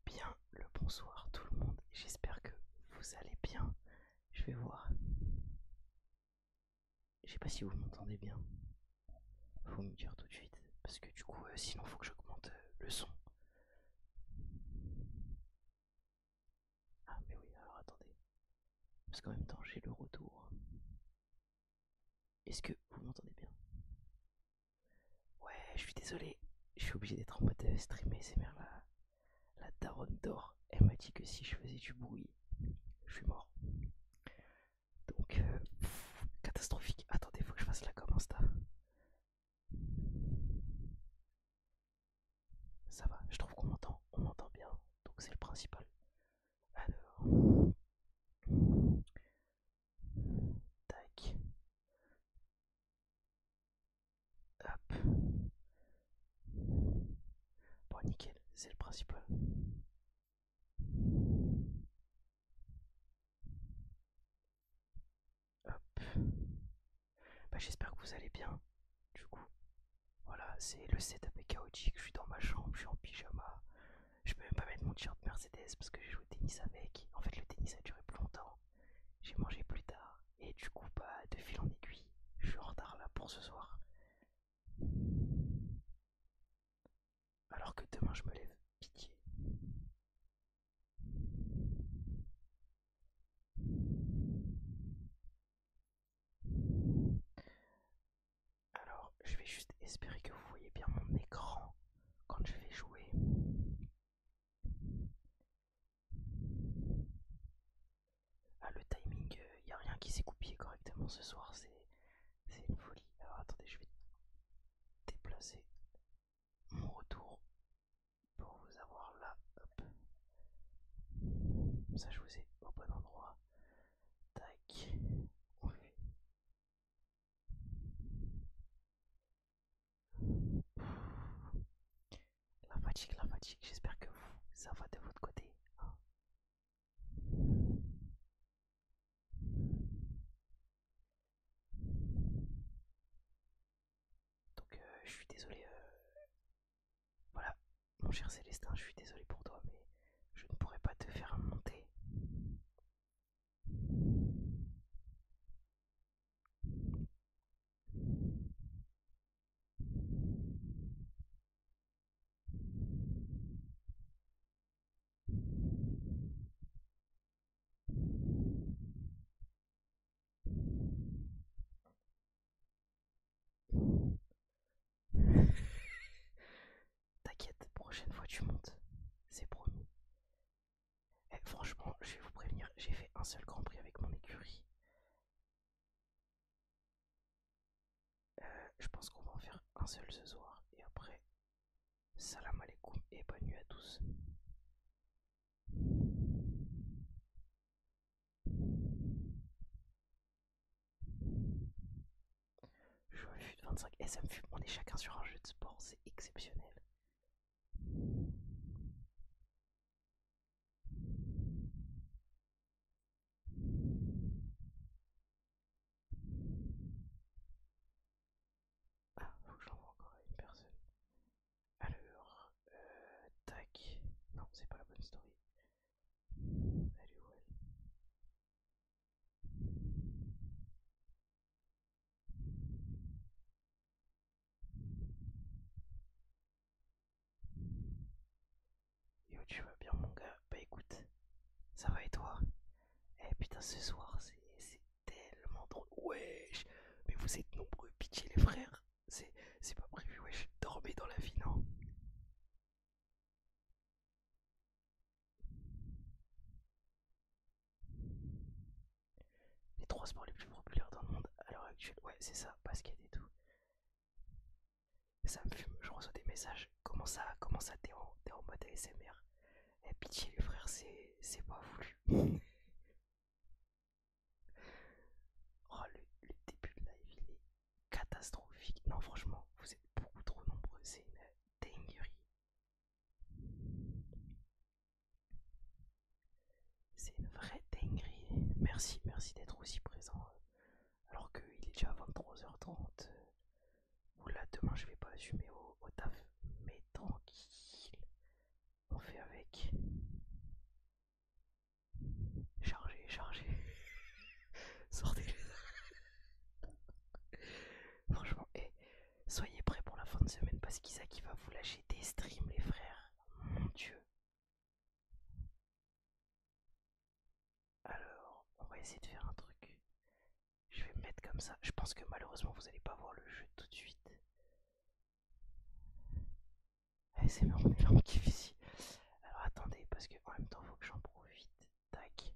Bien le bonsoir tout le monde, j'espère que vous allez bien. Je vais voir. Je sais pas si vous m'entendez bien. Faut me dire tout de suite. Parce que du coup, sinon faut que j'augmente le son. Ah mais oui, alors attendez. Parce qu'en même temps j'ai le retour. Est-ce que vous m'entendez bien? Ouais, je suis désolé. Je suis obligé d'être en mode stream ASMR là. La daronne d'or, elle m'a dit que si je faisais du bruit, je suis mort. Donc, catastrophique. Attendez, faut que je fasse la com Insta. Ça va, je trouve on m'entend bien, donc c'est le principal. Alors, tac, hop. Bon, nickel, c'est le principal. Hop. Bah, j'espère que vous allez bien. Du coup, voilà, c'est le setup est chaotique. Je suis dans ma chambre, je suis en pyjama. Je peux même pas mettre mon t-shirt Mercedes parce que j'ai joué au tennis avec. En fait, le tennis a duré plus longtemps. J'ai mangé plus tard. Et du coup, bah, de fil en aiguille, je suis en retard là pour ce soir. Alors que demain, je me lève. Pitié. Alors, je vais juste espérer que vous voyez bien mon écran quand je vais jouer. Ah, le timing, il n'y a rien qui s'est coupé correctement ce soir, c'est une folie. Alors attendez, je vais déplacer mon retour pour vous avoir là. Hop. Comme ça, je vous ai au bon endroit. Tac. On fait. La fatigue, j'espère que vous, ça va de votre côté, hein. Donc, je suis désolé. Voilà, mon cher Célestin, je suis désolé pour toi, mais je ne pourrais pas te faire monter. T'inquiète, prochaine fois tu montes, c'est promis. Eh, franchement, je vais vous prévenir, j'ai fait un seul Grand Prix avec mon écurie. Je pense qu'on va en faire un seul ce soir. Et après, salam alaikum et bonne nuit à tous. Je joue à FUT 25 et ça me fume. On est chacun sur un jeu de sport, c'est exceptionnel. Ah, faut que j'envoie encore à une personne. Alors, que tu vas bien mon gars. Bah écoute, ça va et toi? Eh putain ce soir c'est tellement drôle. Wesh, mais vous êtes nombreux, pitié les frères. C'est pas prévu, wesh. Dormez dans la vie, non? Les trois sports les plus populaires dans le monde à l'heure actuelle. Ouais, c'est ça, basket et tout. Ça me fume, je reçois des messages. Comment ça t'es en mode ASMR? Eh pitié les frères, c'est pas voulu. Oh, le début de live, il est catastrophique. Non, franchement, vous êtes beaucoup trop nombreux, c'est une dinguerie. C'est une vraie dinguerie. Merci d'être aussi présent. Alors qu'il est déjà 23h30. Oula, demain je vais pas assumer au taf. Mais tranquille, on fait avec. Chargé. Sortez. Franchement, soyez prêts pour la fin de semaine parce qu'Isaac il va vous lâcher des streams, les frères. Mon dieu. Alors, on va essayer de faire un truc. Je vais me mettre comme ça. Je pense que malheureusement vous allez pas voir le jeu tout de suite. Allez, c'est bon, on est là, on kiffe ici. Alors attendez, parce que en même temps faut que j'en profite. Tac.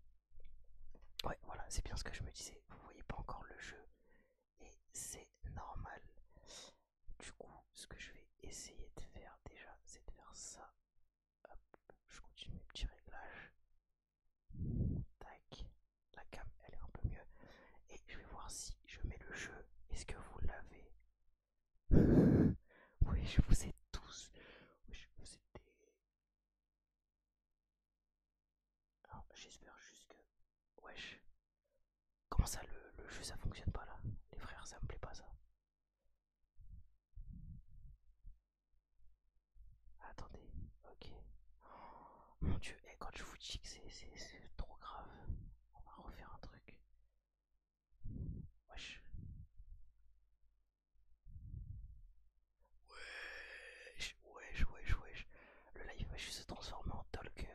Ouais, voilà, c'est bien ce que je me disais. Vous voyez pas encore le jeu et c'est normal. Du coup, ce que je vais essayer de faire déjà, c'est de faire ça. Hop, je continue mes petits réglages. Tac. La cam, elle est un peu mieux. Et je vais voir si je mets le jeu. Est-ce que vous l'avez? Oui, je vous ai tous. Oui, je vous ai des... Alors, j'espère juste que... Wesh. Comment ça, le jeu, ça fonctionne pas là? Les frères, ça me plaît pas ça. Attendez, ok. Mon dieu, et quand je vous dis que c'est trop grave, on va refaire un truc. Wesh. Wesh. Le live va juste se transformer en talk.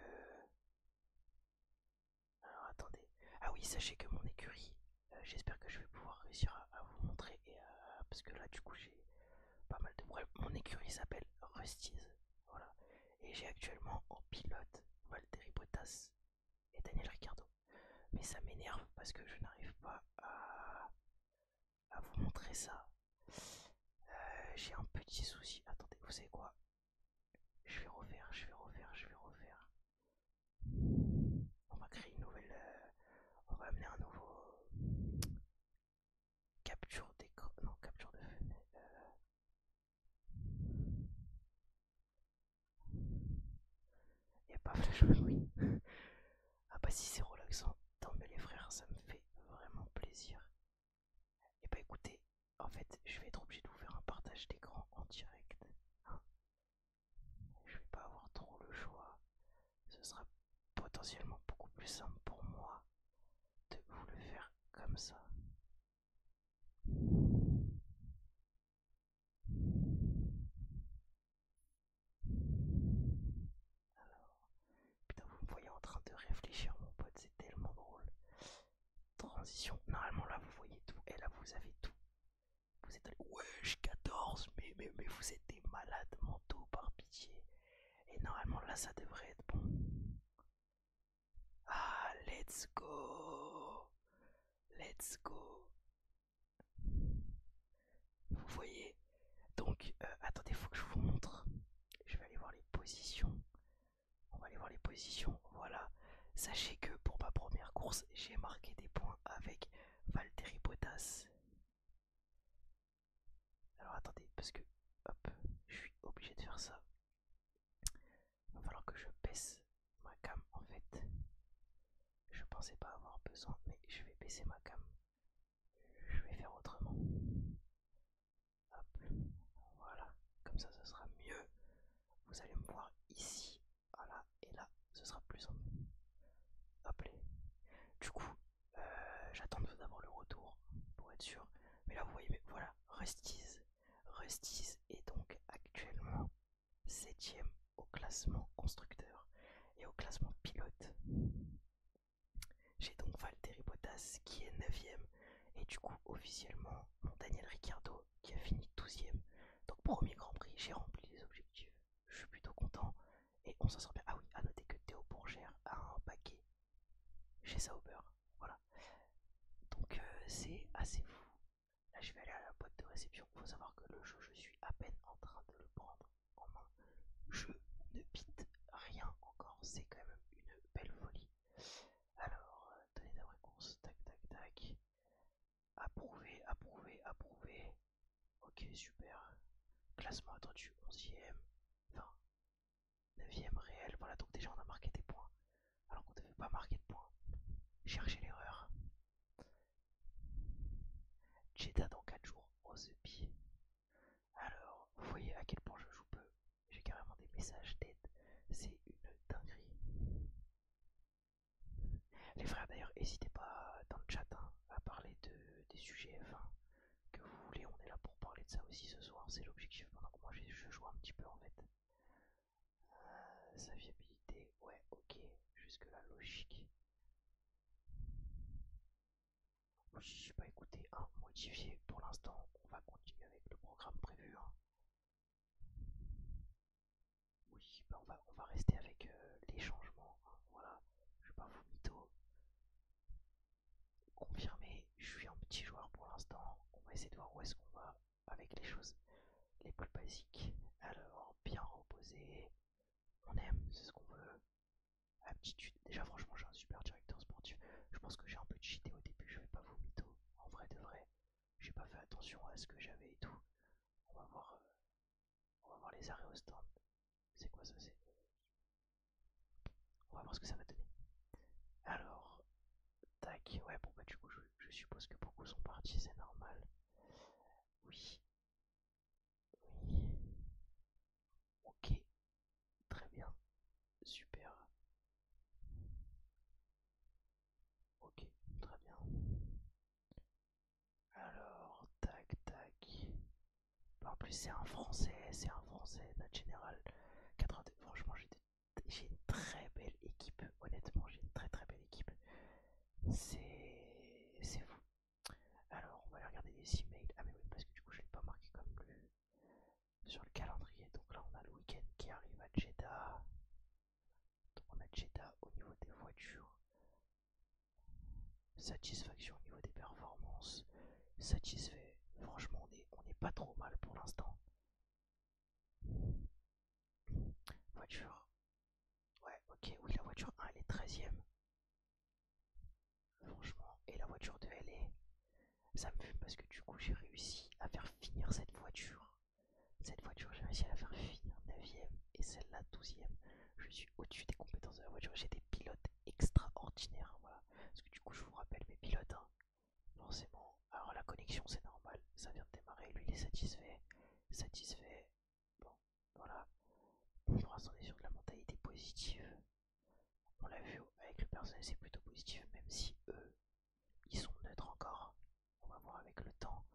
Alors attendez. Ah oui, sachez que mon écurie, j'espère que je vais pouvoir réussir à vous montrer. Parce que là, du coup, j'ai pas mal de problèmes. Mon écurie s'appelle Rustiz. Voilà. Et j'ai actuellement en pilote Valtteri Bottas et Daniel Ricciardo. Mais ça m'énerve parce que je n'arrive pas à vous montrer ça. J'ai un petit souci. Attendez, vous savez quoi? Je vais refaire. On va créer une nouvelle. On va amener un nouveau capture d'écran. Non, capture de fenêtre. Et pas flash oui. Ah bah si c'est relaxant. Tant mieux les frères, ça me fait vraiment plaisir. Et bah écoutez, en fait, je vais être obligé de vous faire un partage d'écran en direct. Hein, je vais pas avoir trop le choix. Ce sera potentiellement beaucoup plus simple pour moi de vous le faire comme ça. Alors, putain, vous me voyez en train de réfléchir, mon pote, c'est tellement drôle. Transition, normalement là vous voyez tout, et là vous avez tout. Vous êtes allé, wesh 14, mais vous êtes des malades mentaux par pitié. Et normalement là ça devrait être bon. Ah, let's go. Let's go. Vous voyez. Donc, attendez, faut que je vous montre. Je vais aller voir les positions. On va aller voir les positions. Voilà. Sachez que pour ma première course, j'ai marqué des points avec Valtteri Bottas. Alors attendez, parce que, hop, je suis obligé de faire ça. Il va falloir que je baisse ma cam en fait. Je pensais pas avoir besoin, mais je vais baisser ma cam. Je vais faire autrement. Hop, voilà, comme ça ce sera mieux. Vous allez me voir ici, voilà, et là ce sera plus simple. Hop là. Du coup, j'attends d'avoir le retour pour être sûr. Mais là vous voyez, mais voilà, Rustiz est donc actuellement 7ème au classement constructeur. Et au classement pilote, j'ai donc Valtteri Bottas qui est 9ème. Et du coup, officiellement, mon Daniel Ricciardo qui a fini 12ème. Donc, premier Grand Prix, j'ai rempli les objectifs. Je suis plutôt content. Et on s'en sort bien. Ah oui, à noter que Théo Pourchère a un paquet chez Sauber. Voilà. Donc, c'est assez fou. Là, je vais aller à la boîte de réception. Il faut savoir que le jeu, je suis à peine en train de le prendre en main. Je ne bite rien encore. C'est quand même une belle folie. Alors, données de réponse. Tac, tac, tac. Approuvé, approuvé, approuvé. Ok, super. Classement attendu 11ème. Enfin, 9ème réel. Voilà, donc déjà on a marqué des points. Alors qu'on ne devait pas marquer de points. Cherchez l'erreur. Jeddah dans 4 jours. Oh the pie. Alors, vous voyez à quel point je joue peu. J'ai carrément des messages d'aide. C'est une dinguerie. Les frères d'ailleurs, n'hésitez pas dans le chat à parler des sujets F1 que vous voulez. On est là pour parler de ça aussi ce soir. C'est l'objectif pendant que moi je joue un petit peu en fait. Sa viabilité, ouais, ok. Jusque là, logique. Oui, bah écoutez, modifié pour l'instant. On va continuer avec le programme prévu. Oui, bah on va rester avec les changements. Voilà, je vais pas vous mytho. Confirmé, je suis un petit joueur pour l'instant. On va essayer de voir où est-ce qu'on va avec les choses les plus basiques. Alors, bien reposé. On aime, c'est ce qu'on veut. Aptitude. Déjà, franchement, j'ai un super directeur sportif. Je pense que j'ai un peu cheaté au début. Je vais pas vous mytho. En vrai de vrai, j'ai pas fait attention à ce que j'avais et tout. On va voir, on va voir les arrêts au stand. C'est quoi ça? On va voir ce que ça va donner. Alors, tac. Ouais, bon bah du coup, je suppose que beaucoup sont partis. C'est normal. Oui. Oui. Ok. Très bien. Super. Ok. Très bien. Alors, tac, tac. En plus, c'est un français, notre général 82. Franchement, j'ai une très belle équipe. Honnêtement, j'ai une très très belle équipe. C'est fou. Alors, on va aller regarder les emails. Ah, mais oui, parce que du coup, je l'ai pas marqué comme sur le calendrier. Donc là, on a le week-end qui arrive à Jeddah. Donc, on a Jeddah au niveau des voitures. Satisfaction au niveau des performances. Satisfait. Franchement, on est pas trop mal pour l'instant. Voiture. Ouais, ok, oui, la voiture 1 elle est 13ème. Franchement, et la voiture 2 elle est. Ça me fume parce que du coup j'ai réussi à faire finir cette voiture. Cette voiture, j'ai réussi à la faire finir 9ème et celle-là 12ème. Je suis au-dessus des compétences de la voiture. J'ai des pilotes extraordinaires. Voilà. Parce que du coup, je vous rappelle mes pilotes. Forcément. Alors la connexion, c'est normal. Ça vient de démarrer. Lui, il est satisfait. Satisfait. Bon, voilà. Pour l'instant, on est sur de la mentalité positive. On l'a vu avec le personnel, c'est plutôt positif, même si eux, ils sont neutres encore. On va voir avec le temps.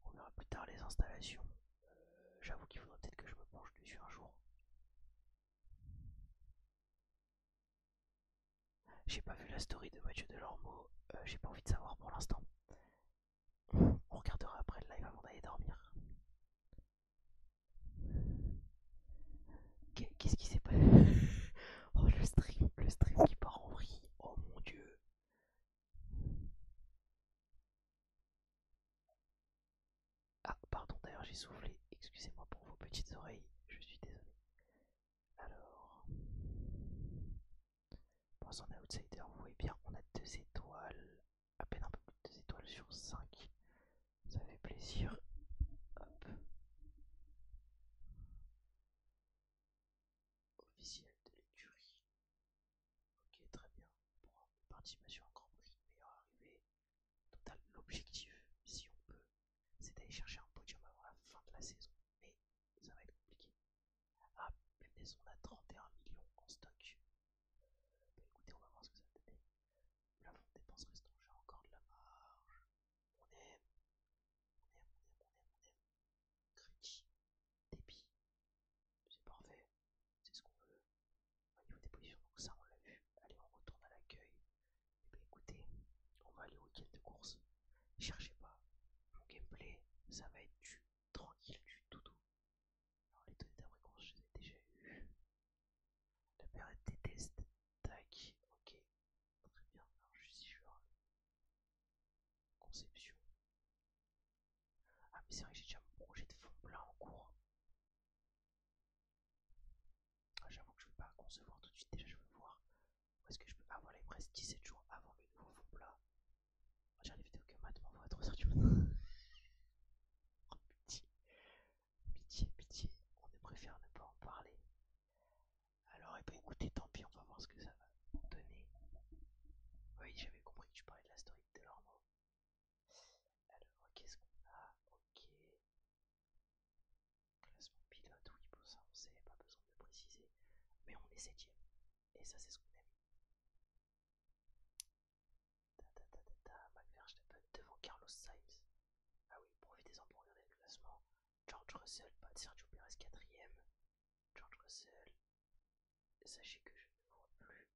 On verra plus tard les installations. J'avoue qu'il faudrait peut-être que je me penche dessus un jour. J'ai pas vu la story de Mathieu Delormeau. J'ai pas envie de savoir pour l'instant. On regardera après le live avant d'aller dormir. Qu'est-ce qui s'est passé? Oh, le stream qui part en vrille. Oh mon dieu. Ah, pardon, d'ailleurs, j'ai soufflé. Excusez-moi pour vos petites oreilles. Je suis désolé. Alors, pour son outsider, vous voyez bien, on a 2 étoiles. À peine un peu plus de 2 étoiles sur 5. Ça fait plaisir. Hop. Officiel de l'écurie. Ok, très bien. Pour une participation en Grand Prix, meilleure arrivée. Total, l'objectif, si on peut, c'est d'aller chercher un podium avant la fin de la saison. Mais ça va être compliqué. Ah, punaise, on a 31 millions en stock. Bah écoutez, on va voir ce que ça va donner. Plafond de dépenses restant, j'ai encore de la marge. On aime, on aime. Crédit, débit, c'est parfait. C'est ce qu'on veut. Au niveau des positions, donc se voir tout de suite. Déjà, je veux voir où est-ce que je peux. Ah, voilà, il me reste 17 jours avant le nouveau fond plat. On dirait les vidéos que Matt m'envoie à 3h du matin. Oh, pitié, pitié, pitié. On ne préfère ne pas en parler. Alors, eh ben, écoutez, tant pis, on va voir ce que ça va donner. Oui, j'avais compris que tu parlais de la story de Delormeau. Alors, qu'est-ce qu'on a? Ok. Classement pilote, oui, bon, ça on sait, pas besoin de le préciser. Mais on est 7ème. Et ça, c'est ce qu'on aime. Max Verstappen devant Carlos Sainz. Ah oui, profitez-en pour regarder le classement. George Russell, pas de Sergio Perez 4ème. George Russell. Sachez que je ne vois plus.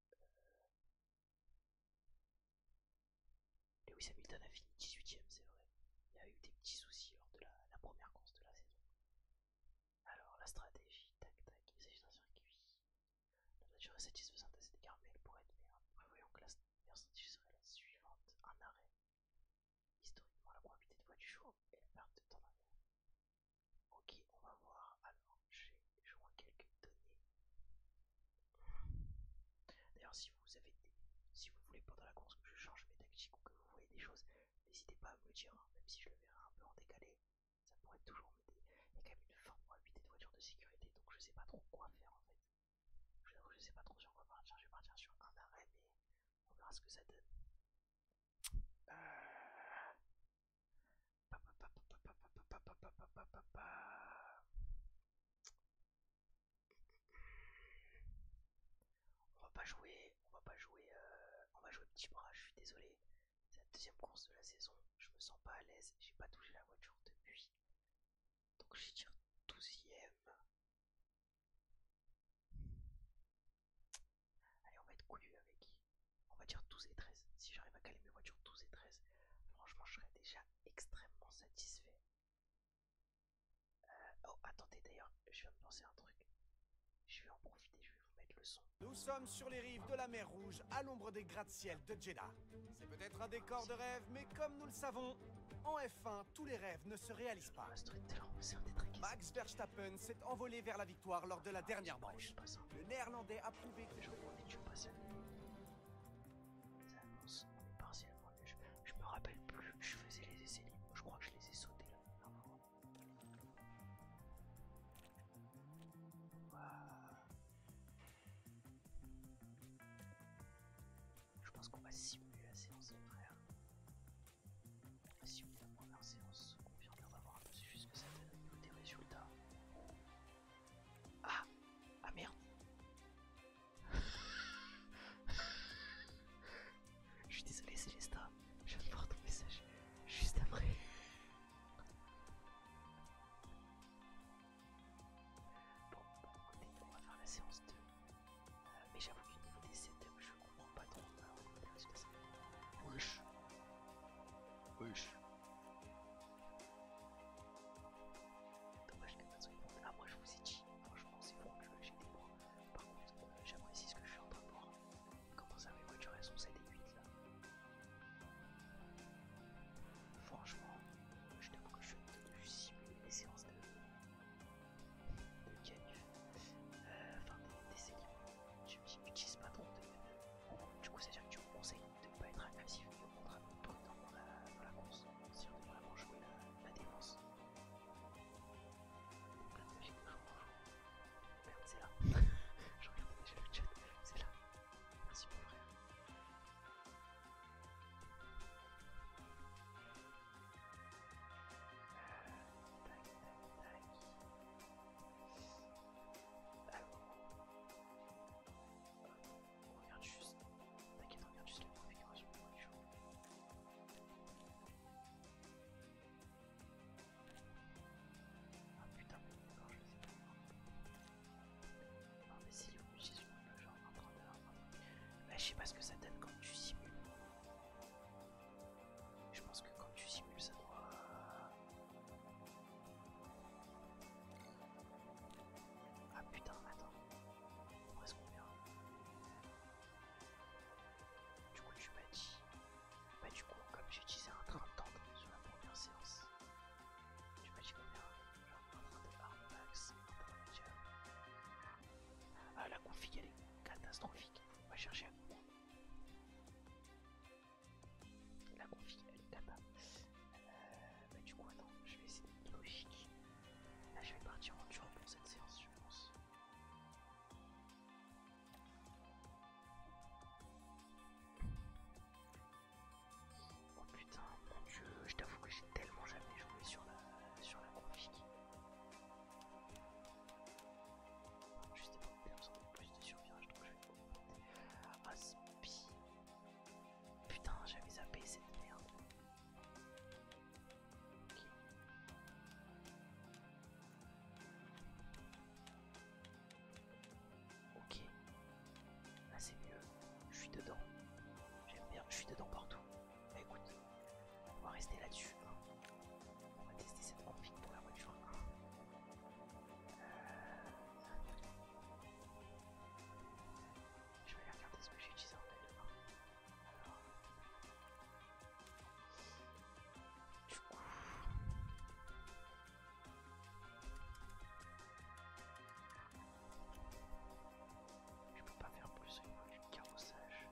Lewis Hamilton a fini 18ème, c'est vrai. Il y a eu des petits soucis lors de la première course de la saison. Alors, la stratégie, tac tac, il s'agit d'un circuit. La nature est satisfaisante à cet égard, mais elle pourrait être meilleure. Prévoyons que la meilleure stratégie serait la suivante, un arrêt. Historiquement, la probabilité de voiture et la perte de temps d'arrêt. Ok, on va voir. Alors, j'ai joint quelques données. D'ailleurs, si vous voulez pendant la course que je change mes tactiques ou que vous voyez des choses, n'hésitez pas à me le dire, hein, même si je le verrai un peu en décalé, ça pourrait toujours m'aider. Il y a quand même une forte probabilité de voiture de sécurité, donc je sais pas trop quoi faire en fait. Je sais pas trop sur quoi partir, je vais partir sur un arrêt, mais on verra ce que ça donne. On va jouer petit bras, je suis désolé. C'est la deuxième course de la saison, je me sens pas à l'aise, j'ai pas touché la voiture depuis. Donc j'y tire 12ème. Allez, on va être couillu avec. On va dire 12 et 13. Si j'arrive à caler mes voitures 12 et 13, franchement, je serais déjà extrêmement satisfait. Oh, attendez, d'ailleurs, je viens de penser à un truc. Je vais en profiter, je vais vous mettre le son. Nous sommes sur les rives de la mer Rouge, à l'ombre des gratte-ciel de Jeddah. C'est peut-être un décor de rêve, mais comme nous le savons, en F1, tous les rêves ne se réalisent pas. Max Verstappen s'est envolé vers la victoire lors de la dernière manche. Le Néerlandais a prouvé que... Ça annonce, on est partiellement nul. Je me rappelle plus, je faisais les essais libres, je crois que je les ai sautés là. Je pense qu'on va simuler la séance, les frères. On va simuler la première séance. On vient de voir un peu juste ce que ça donne au niveau des résultats. Ah! Ah merde! Je suis désolé, Célesta. Je viens de voir ton message juste après. Bon, écoutez, on va faire la séance 2. Mais j'avoue qu'au niveau des setups, je comprends pas trop. Alors, au niveau des résultats, ça va. Wesh. Wesh. Dommage que pas de son. Ah, moi je vous ai dit, franchement, c'est bon que j'ai des points. Par contre, j'apprécie ce que je suis en train de voir. Comment ça, mes voitures elles sont 7 et 8 là. Franchement, je t'avoue que je suis simuler les séances de canif. Enfin, catastrophique. On va chercher la config, elle est là-bas. Bah du coup attends, je vais essayer d'être logique. Là je vais partir en dur pour cette séance je pense. Oh putain, mon dieu, je t'avoue que j'ai tellement jamais joué sur la config. Justement, il a besoin de plus de survivage, donc je vais augmenter. Ah, spi. Putain, j'avais zappé cette merde. Ok. Là c'est mieux. Je suis dedans. J'aime bien, je suis dedans partout. Bah écoute, on va rester là-dessus. Hein. On va tester cette config pour la voiture 1. Je vais aller regarder ce que j'ai utilisé en L1. Alors, du coup, je peux pas faire plus au niveau du carrossage.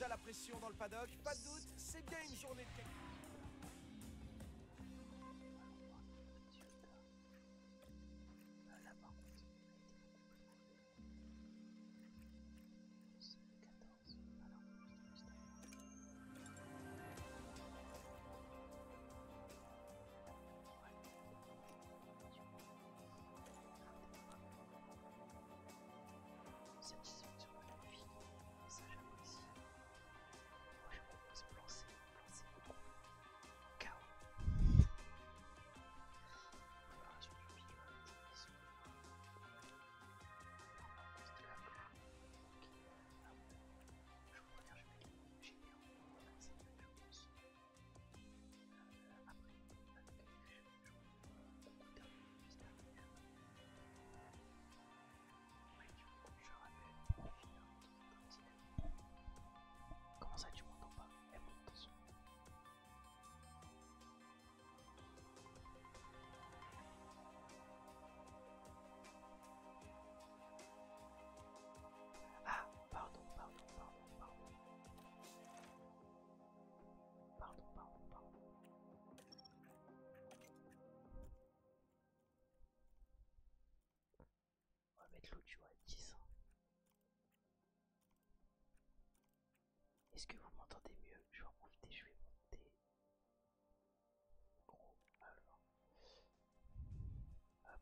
déjà la pression dans le paddock, pas de doute, c'est bien une journée de qualité. Là par contre, il a été beaucoup plus mauvais. 14. Satisfaction magnifique, ça j'apprécie. Moi je propose plancer beaucoup. KO. Préparation du pilote, ils sont là. Poste de la gloire. Ok. Ah bon. Je vois bien, j'ai mis en c'est je pense. Après, avec beaucoup d'investissement. Ouais, du coup, je rappelle, pour finir notre dynamique. Comment ça, tu m'entends pas? Elle monte ton son. Ah, pardon. On va mettre l'audio à 10. Est-ce que vous m'entendez mieux? Je vais en profiter, je vais monter. Gros, alors. Hop.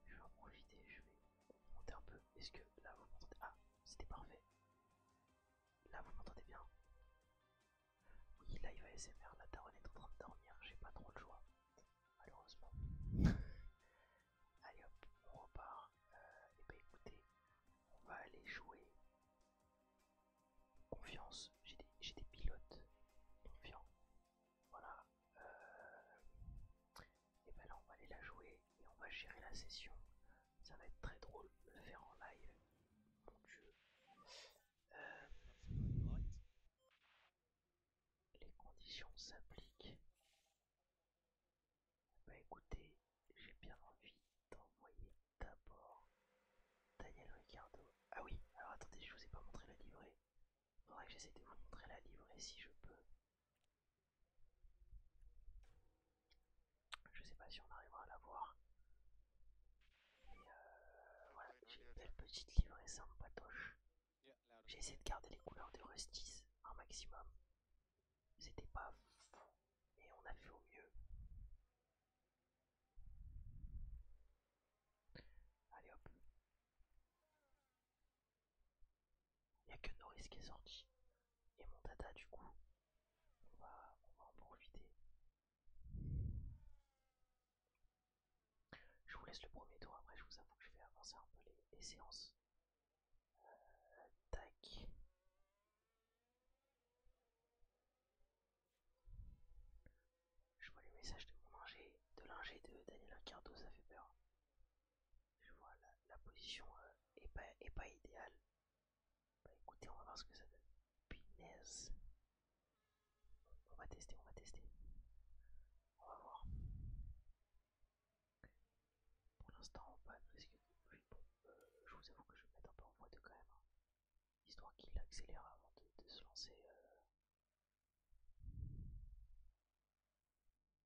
Je vais en profiter, je vais monter un peu. Est-ce que là vous m'entendez? Ah, c'était parfait. Là vous m'entendez bien? Oui, là il va SMR, la daronne est en train de dormir, j'ai pas trop le choix. Malheureusement. Allez hop, on repart. Et bah écoutez, on va aller jouer. Confiance, j'ai des pilotes confiants. Voilà. Et ben là on va aller la jouer et on va gérer la session. Ça va être très drôle de le faire en live. Mon dieu. Les conditions s'appliquent. Bah écoutez, j'ai bien envie d'envoyer d'abord Daniel Ricciardo. Ah oui, alors attendez, je vous ai pas montré la livrée. Faudrait que j'essaie de vous montrer la livrée si je peux. Je sais pas si on arrivera à la voir. Mais voilà, j'ai une belle petite livrée sympatoche. J'ai essayé de garder les couleurs de Rustis un maximum. C'était pas fou, mais on a fait au mieux. Allez hop. Il n'y a que Norris qui est sorti. Et mon dada du coup, on va en profiter. Je vous laisse le premier tour, après je vous avoue que je vais avancer un peu les séances. Tac. Je vois les messages de mon ingé, de l'ingé de Daniel Ricciardo, ça fait peur. Je vois la position est pas idéale. Bah écoutez, on va voir ce que ça donne. Punaise. On va tester. On va voir. Pour l'instant, pas de risque de pluie. Bon, je vous avoue que je vais mettre un peu en voie de quand même. Hein, histoire qu'il accélère avant de se lancer.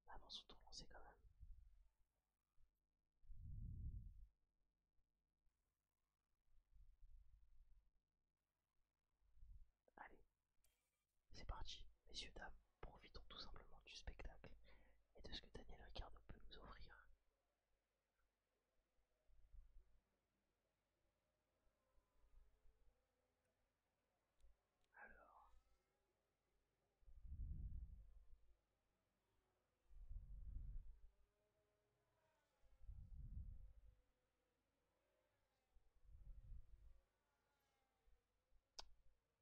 Avant son tour lancé quand même. Allez, c'est parti. Messieurs, dames, profitons tout simplement du spectacle et de ce que Daniel Ricciardo peut nous offrir. Alors,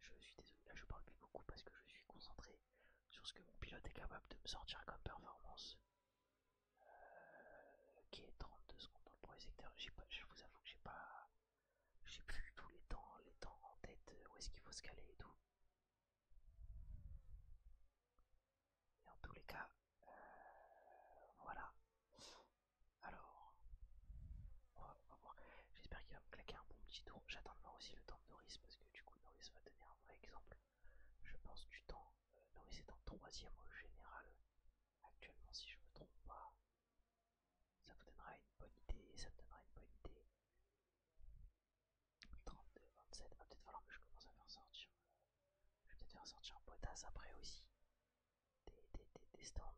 je suis désolé, là je parle plus beaucoup parce que je suis concentré sur ce que mon pilote est capable de me sortir comme performance. Ok, 32 secondes dans le premier secteur. Je vous avoue que j'ai plus tous les temps en tête, où est-ce qu'il faut se caler et tout. Et en tous les cas, voilà. Alors, on va voir. J'espère qu'il va me claquer un bon petit tour. J'attends de voir aussi le temps de Norris parce que du coup Norris va donner un vrai exemple dépense du temps. Nourrice est en 3ème au général. Actuellement, si je me trompe pas. Ça vous donnera une bonne idée. Ça me donnera une bonne idée. 32, 27. Va peut-être falloir que je commence à faire sortir. Je vais peut-être faire sortir un potasse après aussi. Des stands.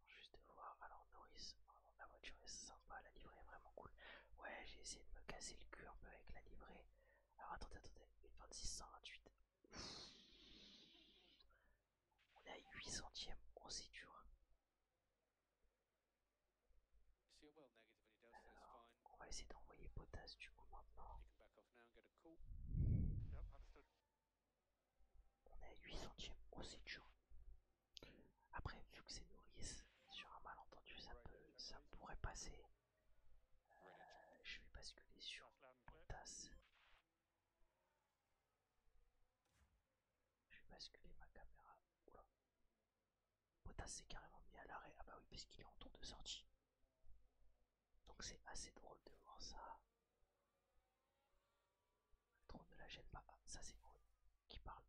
Juste de voir. Alors, nourrice. Vraiment, la voiture est sympa. La livrée est vraiment cool. Ouais, j'ai essayé de me casser le cul un peu avec la livrée. Alors, attendez. Une 26 128. On est à 8 centièmes. Oh, c'est dur. Alors, on va essayer d'envoyer potasse du coup maintenant. On est à 8 centièmes. Oh, c'est dur. Après, vu que c'est nourrice, sur un malentendu, ça pourrait passer. Je vais basculer sur potasse. Je vais basculer ma caméra. Oula. Potasse s'est carrément mis à l'arrêt. Ah bah oui, parce qu'il est en tour de sortie. Donc c'est assez drôle de voir ça. Le drone ne la gêne pas. Ah, ça c'est Ocon qui parle.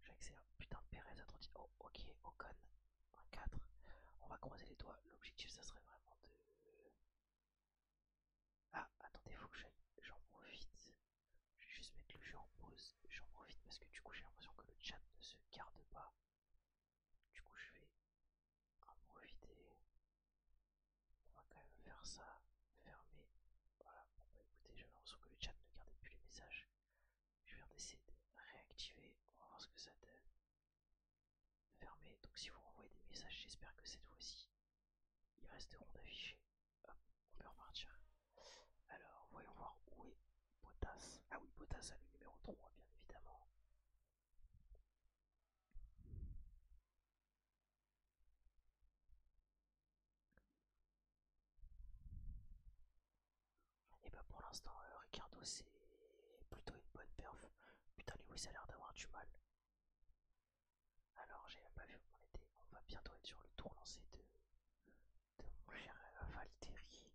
J'accélère. Putain, Perez a trop dit. Oh, ok, Ocon. Un 4. On va croiser les doigts. L'objectif, ça serait vraiment de. Ah, attendez, faut que j'aille. J'en profite. Je vais juste mettre le jeu en pause. J'en profite parce que du coup, j'ai l'impression que le chat ne se garde pas. Du coup, je vais en profiter. On va quand même faire ça. Fermer. Voilà. Bon, bah écoutez, j'avais l'impression que le chat ne gardait plus les messages. Je vais essayer de réactiver. On va voir ce que ça donne. Fermé. Donc si vous renvoyez des messages, j'espère que cette fois-ci, ils resteront d'afficher. Hop, on peut repartir. Alors, voyons voir où est Bottas. Ah oui, Bottas a le numéro 3, bien évidemment. Et bah pour l'instant, Ricardo, c'est plutôt une bonne perf. Putain, Lewis a l'air d'avoir du mal. Alors, j'ai même pas vu où on était. On va bientôt être sur le tour lancé de mon cher Valtteri.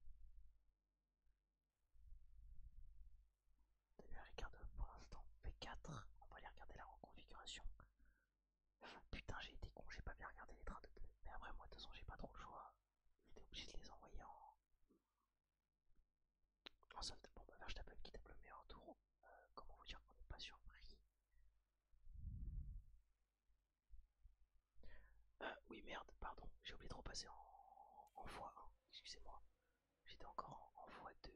Daniel Ricciardo pour l'instant P4. On va aller regarder la reconfiguration. Putain, j'ai été con, j'ai pas bien regardé les trains de pneus. Mais après, moi, de toute façon, j'ai pas trop le choix. J'étais obligé de les envoyer en soft. Bon, bah, Verstappen qui tape le meilleur tour. Comment vous dire qu'on n'est pas surpris? Oui, merde, pardon, j'ai oublié de repasser en x1. Excusez-moi. J'étais encore en x2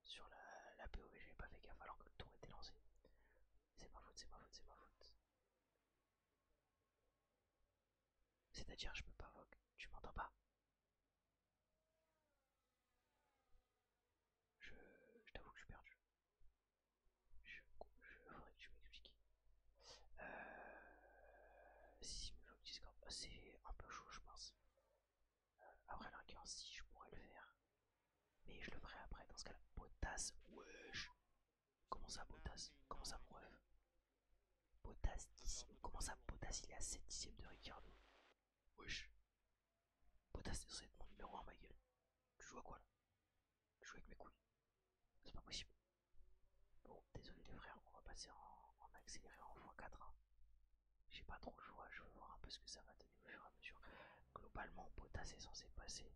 sur la POV, j'avais pas fait gaffe alors que le tour était lancé. C'est ma faute, c'est ma faute, c'est ma faute. C'est-à-dire, je peux pas vogue. Tu m'entends pas? Je, je t'avoue que je suis perdu. Faudrait que tu m'expliques. Si, mais faut que Discord. C'est un peu chaud, je pense. Après la rigueur, si je pourrais le faire. Mais je le ferai après. Dans ce cas-là, Bottas, wesh. Comment ça, Bottas? Comment ça, mon ref? Bottas 10. Comment ça, Bottas il est à 7 dixièmes de Ricardo? Wesh. Bottas c'est censé être mon numéro 1, ma gueule. Tu joues à quoi là? Tu joues avec mes couilles. C'est pas possible. Bon, désolé les frères, on va passer en accéléré en x4. Hein. J'ai pas trop le choix, je veux voir un peu ce que ça va donner au fur et à mesure. Globalement, Bottas est censé passer.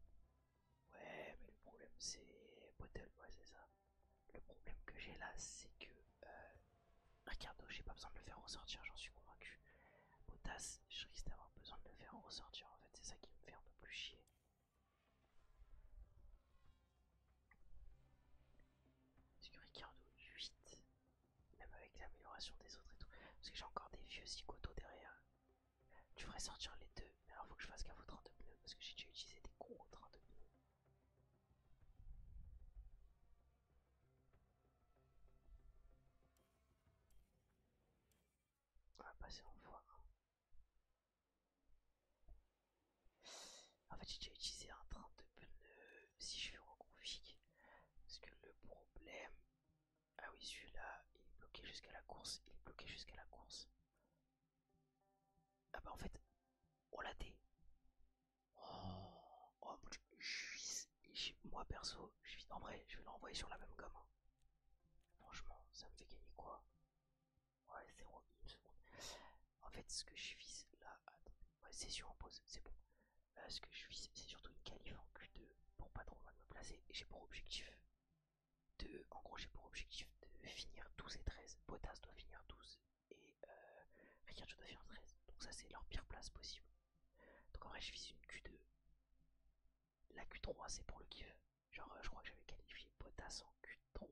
Ouais, mais le problème c'est. Bottle, ouais, c'est ça. Le problème que j'ai là, c'est que. Ricardo, j'ai pas besoin de le faire ressortir, j'en suis convaincu. Bottas, je risque d'avoir besoin de le faire ressortir en fait, c'est ça qui me fait un peu plus chier. Parce que Ricardo 8, même avec l'amélioration des autres et tout, parce que j'ai encore des vieux zigotos derrière. Tu ferais sortir les deux, mais alors faut que je fasse gaffe aux trains de pneus, parce que j'ai déjà utilisé des gros trains de pneus. On va passer en fois 1. En fait, j'ai déjà utilisé un train de pneus si je fais reconfig. Parce que le problème. Ah oui, celui-là, il est bloqué jusqu'à la course. Il est bloqué jusqu'à la course. Ah bah en fait, on l'a dé. Oh mon dieu. Moi perso, en vrai, je vais l'envoyer sur la même gomme. Hein. Franchement, ça me fait gagner quoi? Ouais, 0, une seconde. En fait, ce que je vise là, attendez, ouais, session en pause, c'est bon. Ce que je vise, c'est surtout une qualif en Q2 pour pas trop mal me placer. Et j'ai pour objectif en gros, j'ai pour objectif de finir 12 et 13. Bottas doit finir 12 et Ricciardo doit finir 13. Donc, ça, c'est leur pire place possible. Donc, en vrai, je vise une Q2. La Q3, c'est pour le kiff. Genre, je crois que j'avais qualifié Bottas en Q3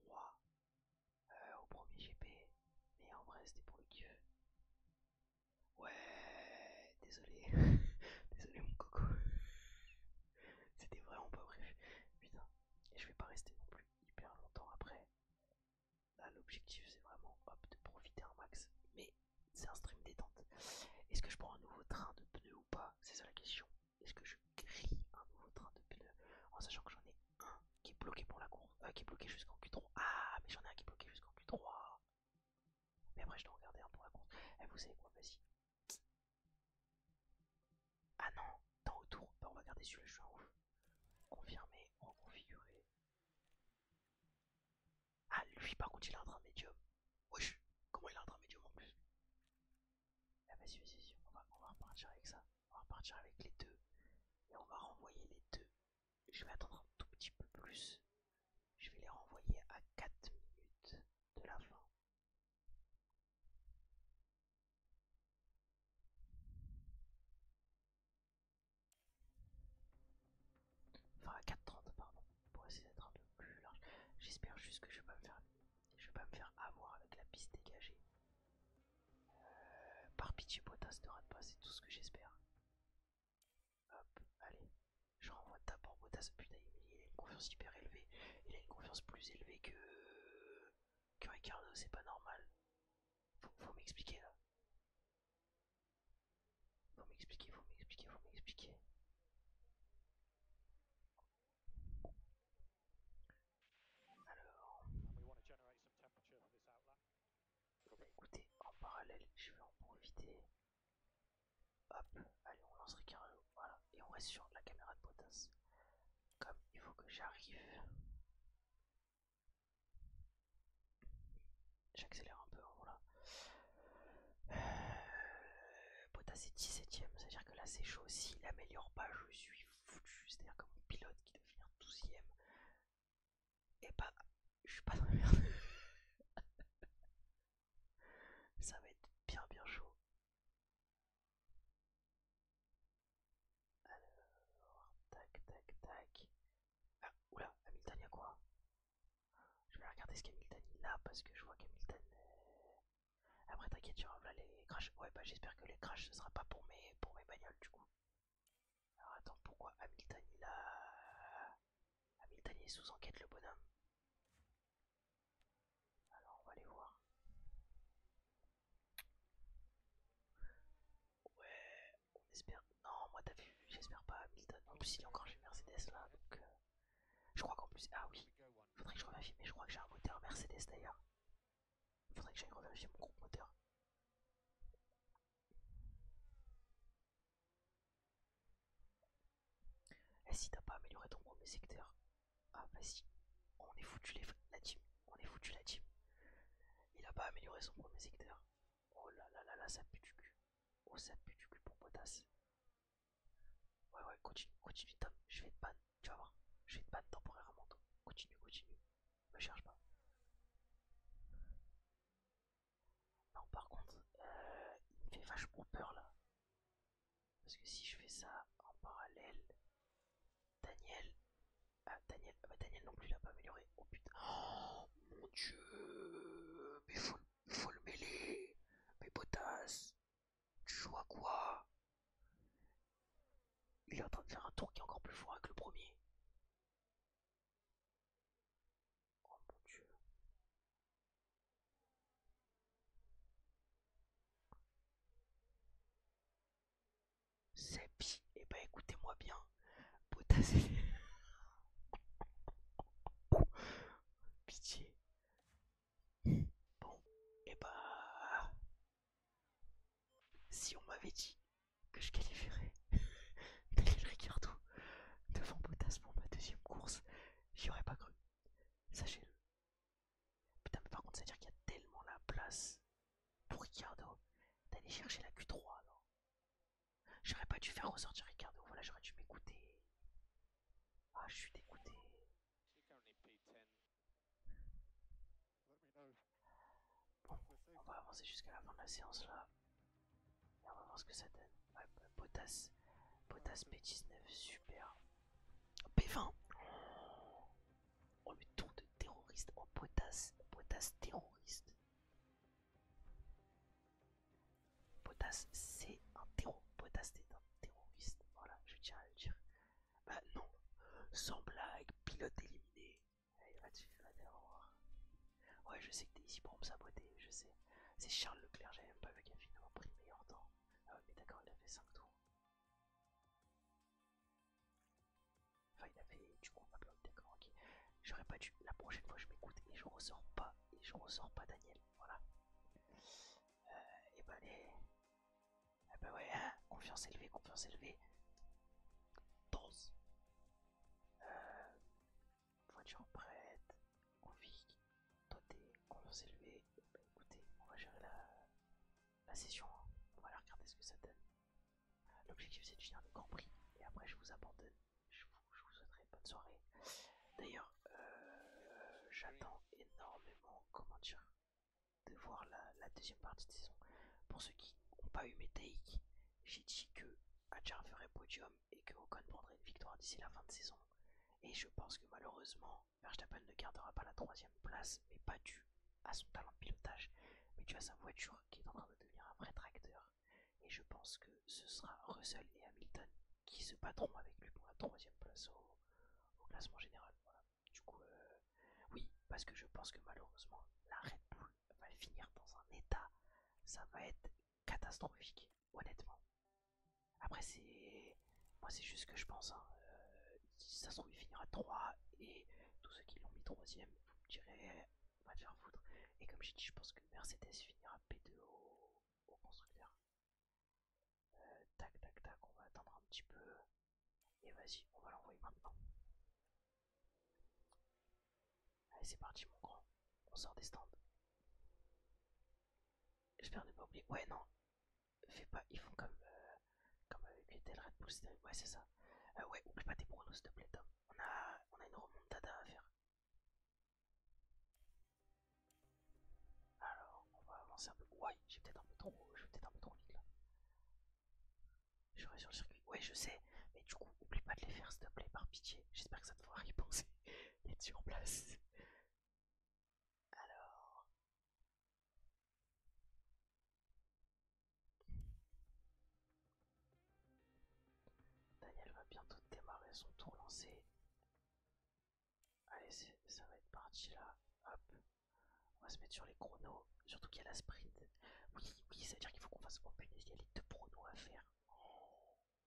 au premier GP. Mais en vrai, c'était pour le kiff. Ouais, désolé. Désolé, mon coco. C'était vraiment pas prévu. Putain. Et je vais pas rester non plus hyper longtemps après. Là, l'objectif, c'est vraiment hop, de profiter un max. Mais c'est un stream détente. Est-ce que je prends un nouveau train de pneus ou pas? C'est ça la question. Est-ce que je grille un nouveau train de pneus en sachant que j'en ai un qui est bloqué pour la course, qui est bloqué jusqu'en Q3. Ah, mais j'en ai un qui est bloqué jusqu'en Q3. Mais après, je dois en regarder un pour la course. Eh, vous savez quoi, vas-y. Ah non, dans autour. Bah, on va garder celui-là, je suis un ouf. Confirmer, reconfigurer. Ah, lui, par contre, il a un train médium. Wesh, comment il a un train médium en plus? Eh, vas-y, on va repartir avec ça. On va repartir avec les deux. Et on va renvoyer les deux. Je vais attendre un tout petit peu plus. Je vais les renvoyer à 4 minutes de la fin. Enfin à 4h30 pardon. Pour essayer d'être un peu plus large. J'espère juste que je vais pas me faire avoir avec la piste dégagée. Par pitié Bottas ne rate pas, c'est tout ce que j'espère. Hop, allez. Je renvoie d'abord Bottas. Putain, il a une confiance hyper élevée. Il a une confiance plus élevée que Ricardo, c'est pas normal. Faut m'expliquer là. Faut m'expliquer. Alors, bah écoutez, en parallèle, je vais en profiter. Hop, allez, on lance Ricardo. Voilà, et on reste sur la caméra de Bottas. Comme il faut que j'arrive. J'accélère un peu, hein, voilà. Bottas est 17ème, c'est-à-dire que là c'est chaud. S'il améliore pas, je suis foutu. C'est-à-dire que mon pilote qui doit finir 12ème. Et bah, je suis pas dans la merde. Ça va être bien chaud. Alors, tac. Ah, oula, Hamilton, y'a quoi? Je vais regarder ce qu'Hamilton il a parce que je vois qu'Hamilton. Après, t'inquiète, tu là les crashs. Ouais, bah j'espère que les crashs ce sera pas pour mes bagnoles du coup. Alors attends, pourquoi Hamilton il a. Hamilton il est sous enquête le bonhomme. Alors on va aller voir. Ouais, on espère. Non, moi t'as vu, j'espère pas Hamilton. En plus il est encore chez Mercedes là, donc je crois qu'en plus. Ah oui, faudrait que je revérifie, mais je crois que j'ai un moteur Mercedes d'ailleurs. Faudrait que j'aille revérifier mon groupe moteur. Et si t'as pas amélioré ton premier secteur, ah vas-y, on est foutu la team. On est foutu la team. Il a pas amélioré son premier secteur. Oh là, ça pue du cul. Oh, ça pue du cul pour Bottas. Ouais, continue Tom. Je vais te ban, tu vas voir. Je vais te ban temporairement Tom. Continue. Me cherche pas. Non, par contre, il me fait vachement peur là. Parce que si je fais ça en parallèle, Daniel. Daniel non plus il a pas amélioré. Oh putain. Oh mon dieu. Mais faut le mêler. Mais Bottas, tu joues à quoi? Il est en train de faire un tour qui est encore plus fort que le premier. Oh mon dieu. Sepi, et bah écoutez-moi bien. Bottas Pitié. Bon, et bah. Si on m'avait dit que je qualifierais Daniel Ricciardo devant Bottas dû faire ressortir Ricardo, voilà, j'aurais dû m'écouter. Ah, je suis dégoûté. Bon, on va avancer jusqu'à la fin de la séance là. Et on va voir ce que ça donne. Ouais, Potas P19, super. P20. Oh, le tour de terroriste. Oh, Potas terroriste. Potas, c'est un Potas est un terroriste. Voilà, je tiens à le dire. Bah non, sans blague, pilote éliminé. Allez, va-t-il voir. Ouais, je sais que t'es ici pour me saboter, je sais. C'est Charles Leclerc, j'avais même pas vu qu'il a finalement pris le meilleur temps. Ah ouais, mais d'accord, il a fait 5 tours. Enfin, il a fait du coup, ah bah oui, d'accord, ok. J'aurais pas dû, la prochaine fois je m'écoute et je ressors pas, Daniel, voilà. Et bah allez. Ah bah ouais, hein, confiance élevée. Danse. Voiture prête. Config. Toi t'es confiance élevée. Bah écoutez, on va gérer la session. Hein. On va aller regarder ce que ça donne. L'objectif c'est de finir le Grand Prix. Et après je vous abandonne. Je vous souhaiterai bonne soirée. D'ailleurs, j'attends énormément, comment dire, de voir la deuxième partie de saison. Pour ceux qui n'ont pas eu mes takes, j'ai dit que Hadjar ferait podium et que Ocon prendrait une victoire d'ici la fin de saison. Et je pense que malheureusement, Verstappen ne gardera pas la troisième place, mais pas dû à son talent de pilotage, mais dû à sa voiture qui est en train de devenir un vrai tracteur. Et je pense que ce sera Russell et Hamilton qui se battront avec lui pour la troisième place au classement général. Voilà. Du coup, oui, parce que je pense que malheureusement, la Red Bull va finir dans un état, ça va être catastrophique, honnêtement. Après, moi, c'est juste ce que je pense. Hein. Si ça se trouve, il finira 3 et tous ceux qui l'ont mis troisième, vous me direz, va te faire foutre. Et comme j'ai dit, je pense que Mercedes finira P2 au constructeur. Tac, tac, tac, on va attendre un petit peu. Et vas-y, on va l'envoyer maintenant. Allez, c'est parti, mon grand. On sort des stands. J'espère ne pas oublier. Ouais, non, fais pas, ils font comme avec les Red Bull Steering. Ouais, c'est ça. Ouais, oublie pas tes pronos, s'il te plaît, Tom. On a une remontada à faire. Alors, on va avancer un peu. Ouais, je vais peut-être un peu trop vite là. Je serai sur le circuit. Ouais, je sais. Mais du coup, oublie pas de les faire, s'il te plaît, par pitié. J'espère que ça te fera y penser. Être sur place. Alors. Daniel va bientôt démarrer son tour lancé. Allez, ça va être parti là. Hop. On va se mettre sur les chronos. Surtout qu'il y a la sprint. Oui, ça veut dire qu'il faut qu'on fasse. Oh punaise, il y a les deux pronos à faire.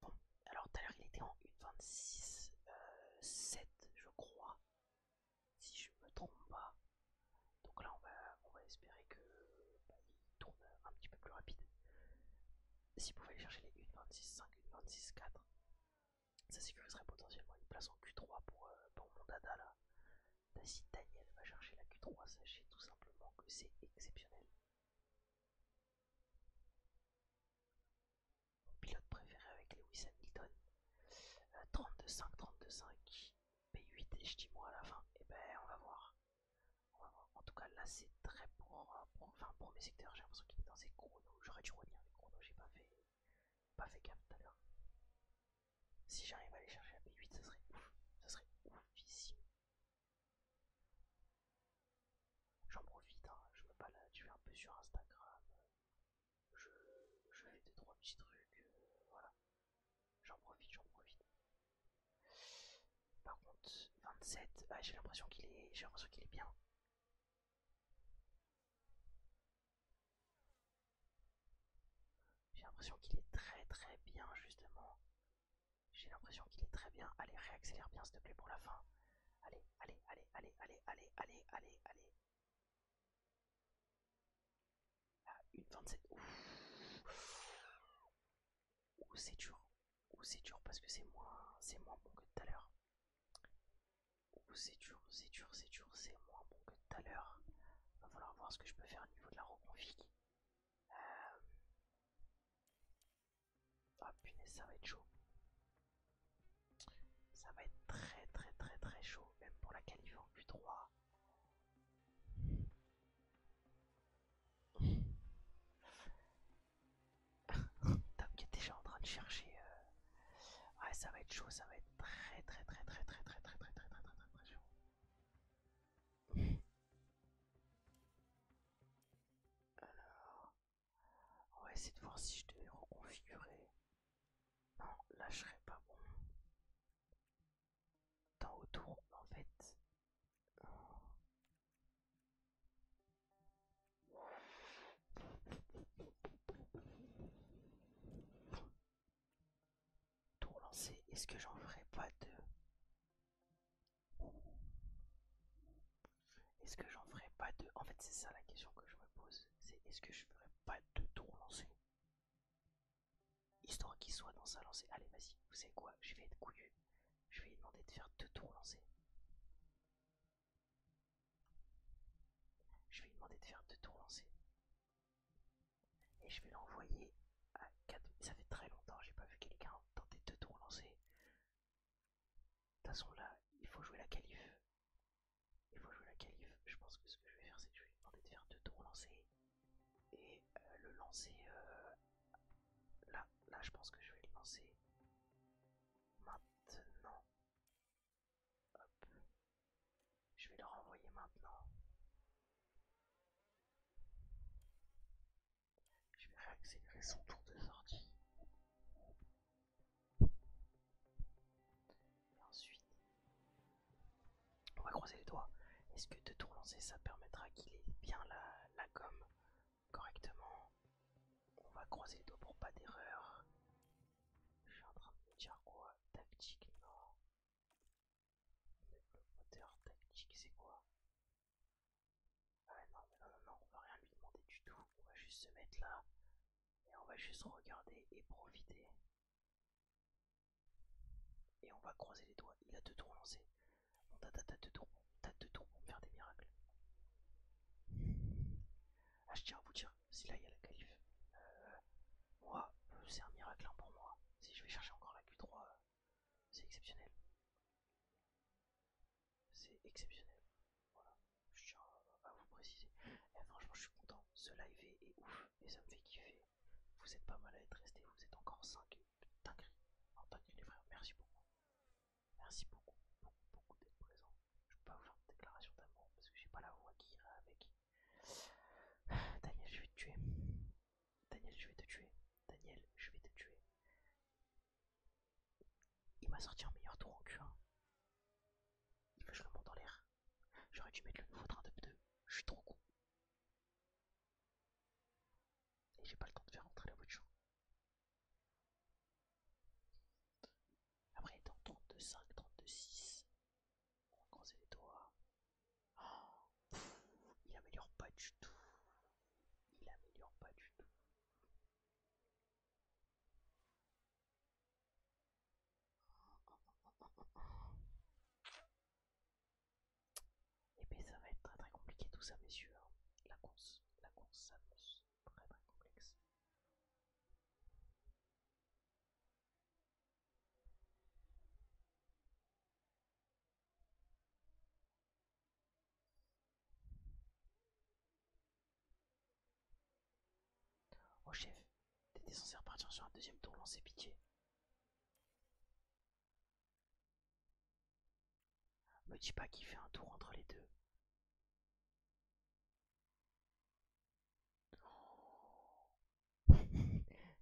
Bon, alors tout à l'heure il était en 1.26 7 je crois, si je me trompe pas. Donc là on va espérer que il tourne un petit peu plus rapide. S'il pouvait aller chercher les 1.26 5, 1.26 4, ça sécuriserait potentiellement une place en Q3 pour mon dada là. Si Daniel va chercher la Q3, sachez tout simplement que c'est exceptionnel. Mon pilote préféré avec Lewis Hamilton. 32-5, P8 et je dis moi à la fin. Et ben on va voir. En tout cas là c'est très pour mes secteurs, j'ai l'impression qu'il est dans ses chronos. J'aurais dû relire les chronos, j'ai pas fait gaffe tout à l'heure. Si j'arrive à aller chercher la P8, ça serait oufissime. J'en profite, hein, je me balade, je vais un peu sur Instagram, je fais 2-3 petits trucs, voilà. J'en profite. Par contre, 27, ah, j'ai l'impression qu'il est bien. J'ai l'impression qu'il est très bien justement. J'ai l'impression qu'il est très bien. Allez, réaccélère bien s'il te plaît pour la fin. Allez. Ah, une 27. Ouh, c'est dur. C'est dur parce que c'est moins bon que tout à l'heure. Ouh, c'est dur, c'est moins bon que tout à l'heure. Va falloir voir ce que je peux faire au niveau de la reconfig. Ah punaise. ça va être chaud. Ça va être très très très très chaud, même pour la qualif en Q3. Tom qui est déjà en train de chercher. Ouais, ça va être chaud, ça va être très très très très très très très très très très très très chaud. Alors, on va essayer de voir si je devais reconfigurer. Non, là je serais pas bon. Dans autour, en fait. Tour lancé, est-ce que j'en ferais pas deux? Est-ce que j'en ferais pas deux? En fait, c'est ça la question que je me pose. C'est est-ce que je ferais pas deux tours lancés? Histoire qu'il soit dans sa lancée. Allez, vas-y, vous savez quoi? Je vais être couillu. Je vais lui demander de faire deux tours lancés. Je vais lui demander de faire deux tours lancés. Et je vais l'envoyer à 4. Ça fait très longtemps que j'ai pas vu quelqu'un tenter deux tours lancés. De toute façon, là, il faut jouer la qualif. Il faut jouer la qualif. Je pense que ce que je vais faire, c'est que je vais lui demander de faire deux tours lancés. Et le lancer. Là, je pense que je vais le lancer maintenant. Hop. Je vais le renvoyer maintenant. Je vais réaccélérer son tour de sortie. Et ensuite, on va croiser les doigts. Est-ce que deux tours lancés, ça permettra qu'il ait bien la gomme correctement? On va croiser les doigts pour pas d'erreur. Je suis en train de me dire quoi? Tactique, non. Le moteur tactique, c'est quoi? Ah non, mais non, non, non, on va rien lui demander du tout. On va juste se mettre là. Et on va juste regarder et profiter. Et on va croiser les doigts. Il a deux tours lancés. Bon, t'as deux tours. T'as deux tours pour me faire des miracles. Ah, je tiens à vous dire, si là il y a la qualif, moi, c'est un miracle pour moi. Si je vais chercher encore la Q3, c'est exceptionnel. C'est exceptionnel. Voilà, je tiens à vous préciser. Et franchement, je suis content. Ce live est ouf et ça me fait kiffer. Vous êtes pas mal à être restés, vous êtes encore 5. Dinguerie. Alors, dinguerie, les frères, merci beaucoup. Merci beaucoup, beaucoup, beaucoup d'être présent. Je peux pas vous faire de déclaration d'amour parce que j'ai pas la voix qui ira avec. Daniel, je vais te tuer. Daniel, je vais te tuer. Daniel, je vais te tuer. Il m'a sorti un meilleur tour en Q1. Il veut que je le monte en l'air. J'aurais dû mettre le nouveau train de pneus. Je suis trop con. Et j'ai pas le temps de faire rentrer la voiture. Après, il est en 32,5, 32,6. On va croiser les doigts. Oh, il améliore pas du tout. Il améliore pas du tout. Et bien ça va être très très compliqué tout ça, messieurs. La course s'annonce très très complexe. Oh chef, t'étais censé repartir sur un deuxième tour lancé, pitié. Me dis pas qu'il fait un tour entre les deux. Oh.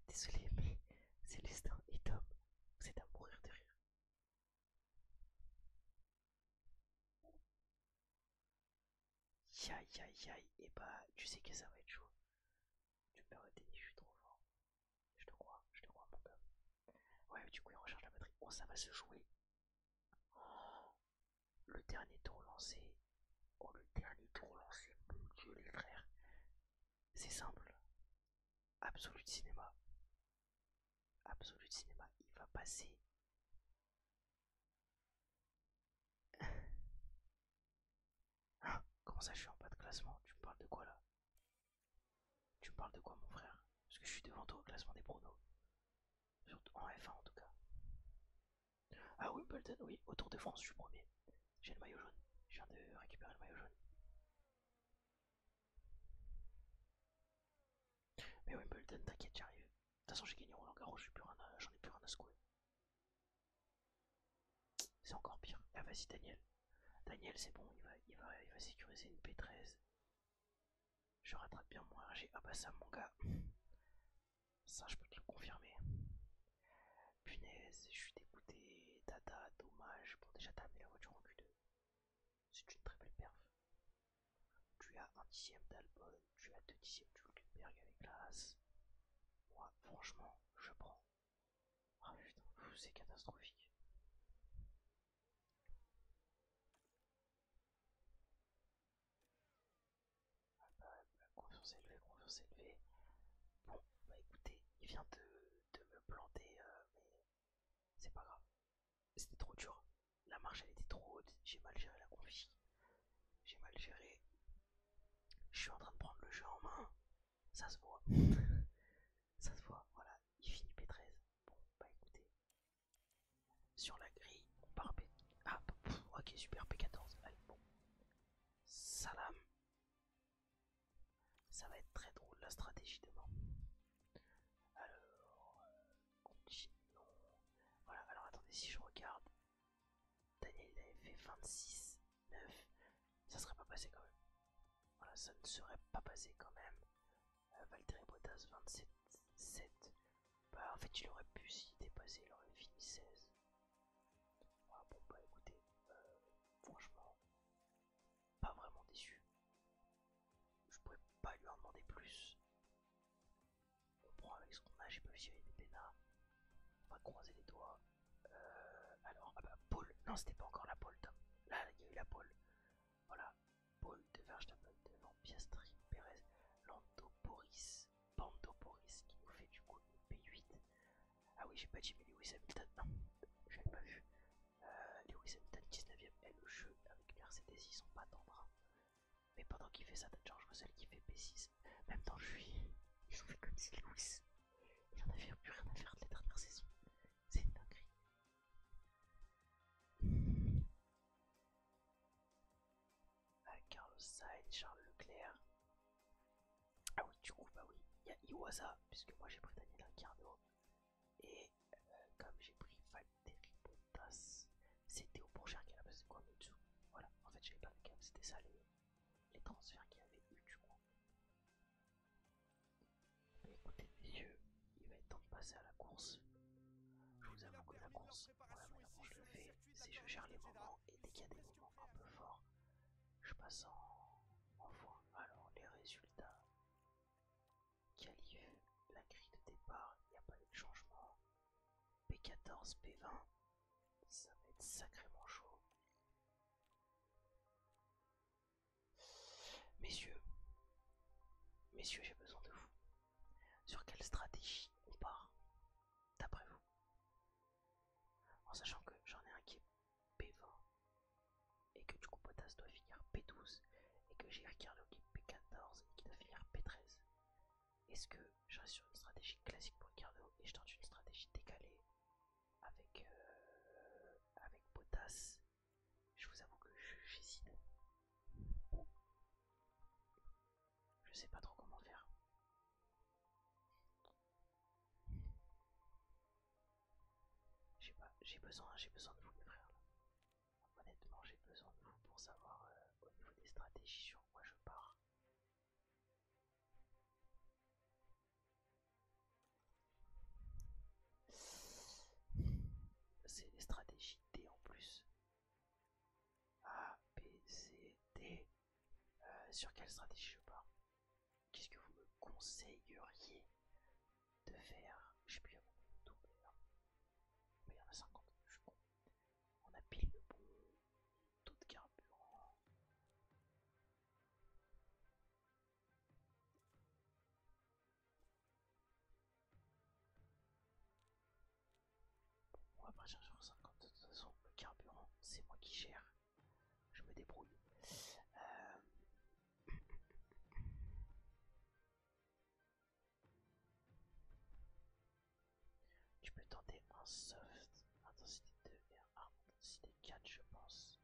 Désolé, mais Célestin et Tom, vous êtes à mourir de rire. Aïe aïe aïe, et bah tu sais que ça va être chaud. Tu me permets, je suis trop fort. Je te crois mon gars. Ouais, du coup il recharge la batterie. Oh, ça va se jouer. Oh, le dernier tour lancé. Oh, le dernier tour lancé, mon dieu les frères. C'est simple. Absolu de cinéma. Absolu de cinéma, il va passer. Hein? Comment ça je suis en bas de classement? Tu me parles de quoi là? Tu me parles de quoi mon frère? Parce que je suis devant toi au classement des pronos. Surtout en F1 en tout cas. Ah Wimbledon, oui, au Tour de France, je suis premier. J'ai le maillot jaune. Je viens de récupérer le maillot jaune. Mais Wimbledon, t'inquiète, j'arrive. De toute façon, j'ai gagné Roland Garros, j'en ai plus rien à secouer. C'est encore pire. Ah, vas-y, Daniel. Daniel, c'est bon, il va sécuriser une P13. Je rattrape bien mon RG. Ah bah ça, mon gars. Ça, je peux te le confirmer. Punaise, je suis dégoûté. Dada, dommage. Bon, déjà, t'as amené la voiture en Q2. C'est une très belle perf. Tu as un dixième d'Albon, tu as 2 dixièmes de Hülkenberg avec l'As. Moi, franchement, je prends. Ah putain, c'est catastrophique. Ah bah, confiance élevée, confiance élevée. Bon, bah écoutez, il vient de me planter, mais c'est pas grave. C'était trop dur. La marche, elle était trop haute. J'ai mal géré la config. J'ai mal géré. Je suis en train de prendre le jeu en main. Ça se voit. Ça se voit, voilà. Il finit P13. Bon, bah écoutez. Sur la grille, on part P. Ah, ok, super, P14. Allez, bon. Salam. Ça va être très drôle la stratégie demain. Alors, continuons. Voilà, alors attendez, si je regarde. Daniel il avait fait 26, 9. Ça serait pas passé quand même. Voilà, ça ne serait pas passé quand même. Valtteri Bottas 27, 7. Bah en fait il aurait pu s'il était passé, il aurait fini 16. Ah, bon bah écoutez, franchement, pas vraiment déçu. Je pourrais pas lui en demander plus. On prend avec ce qu'on a, j'ai pas vu s'il y avait des pénards. On va croiser les doigts. Alors, ah bah pole, non c'était pas encore la pole Tom. Là il y a eu la pole. Voilà, pole de Verstappen devant Piastri, Perez, Lando Boris, Bando Boris qui nous fait du coup une P8. Ah oui j'ai pas dit mais Lewis Hamilton, non, j'avais pas vu. Lewis Hamilton 19ème et le jeu avec Mercedes ils sont pas tendres. Mais pendant qu'il fait ça, t'as George Russell qui fait P6. Même dans le juillet, ils ont fait comme si Lewis, il en avait plus rien à faire de les dernières saisons. C'est une dinguerie. Carlos Sainz, Charles Leclerc. Ah oui, du coup, bah oui, il y a Iwasa, puisque moi j'ai pris Daniel Ricciardo. Et comme j'ai pris Valtteri Bottas, c'était au Bourgère qui a la place de Guangzhou. Voilà, en fait j'avais pas de cap, c'était ça les transferts qu'il y avait eu du coup. Mais écoutez messieurs, il va être temps de passer à la course. Je vous avoue que la course, moi la manière dont je le fais, c'est je gère les moments et dès qu'il y a des moments un peu forts, je passe en foin. Alors les résultats, qualif, la grille de départ, il n'y a pas eu de changement. P14, P20, ça va être sacrément chaud. Messieurs, messieurs j'ai besoin de vous. Sur quelle stratégie on part, d'après vous? En sachant que j'en ai un qui est P20 et que du coup Bottas doit finir P12 et que j'ai Ricciardo qui est P14 et qui doit finir P13. Est-ce que je reste sur une stratégie classique pour Ricciardo et je tente une stratégie décalée avec Bottas? Je vous avoue que j'hésite. Je sais pas trop comment faire. J'ai besoin de vous les frères. Honnêtement, j'ai besoin de vous pour savoir au niveau des stratégies sur quoi je pars. C'est des stratégies D en plus. A, B, C, D. Sur quelle stratégie je pars? Qu'est-ce que vous me conseilleriez de faire? Je sais plus à combien de tours d'ailleurs. Il y en a 50, je suis con. On a pile le bon taux de carburant. On va partir sur 50. De toute façon, le carburant, c'est moi qui gère. Je me débrouille. un soft, intensité 2 et un hard, intensité 4 je pense.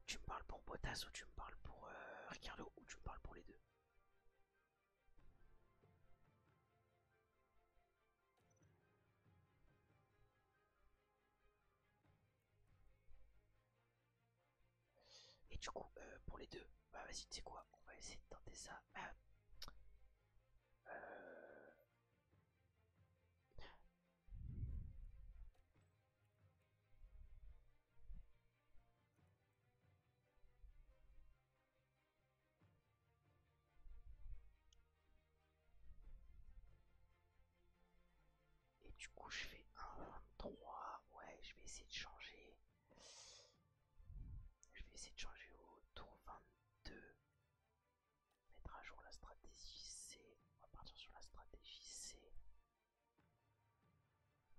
Tu me parles pour Bottas ou tu me parles pour Ricardo ou tu me parles pour les deux? Et du coup, pour les deux, bah vas-y, tu sais quoi, on va essayer de tenter ça. Euh, Et du coup, je fais un 23. Ouais, je vais essayer de changer. Je vais essayer de changer au tour 22. Mettre à jour la stratégie C. On va partir sur la stratégie C.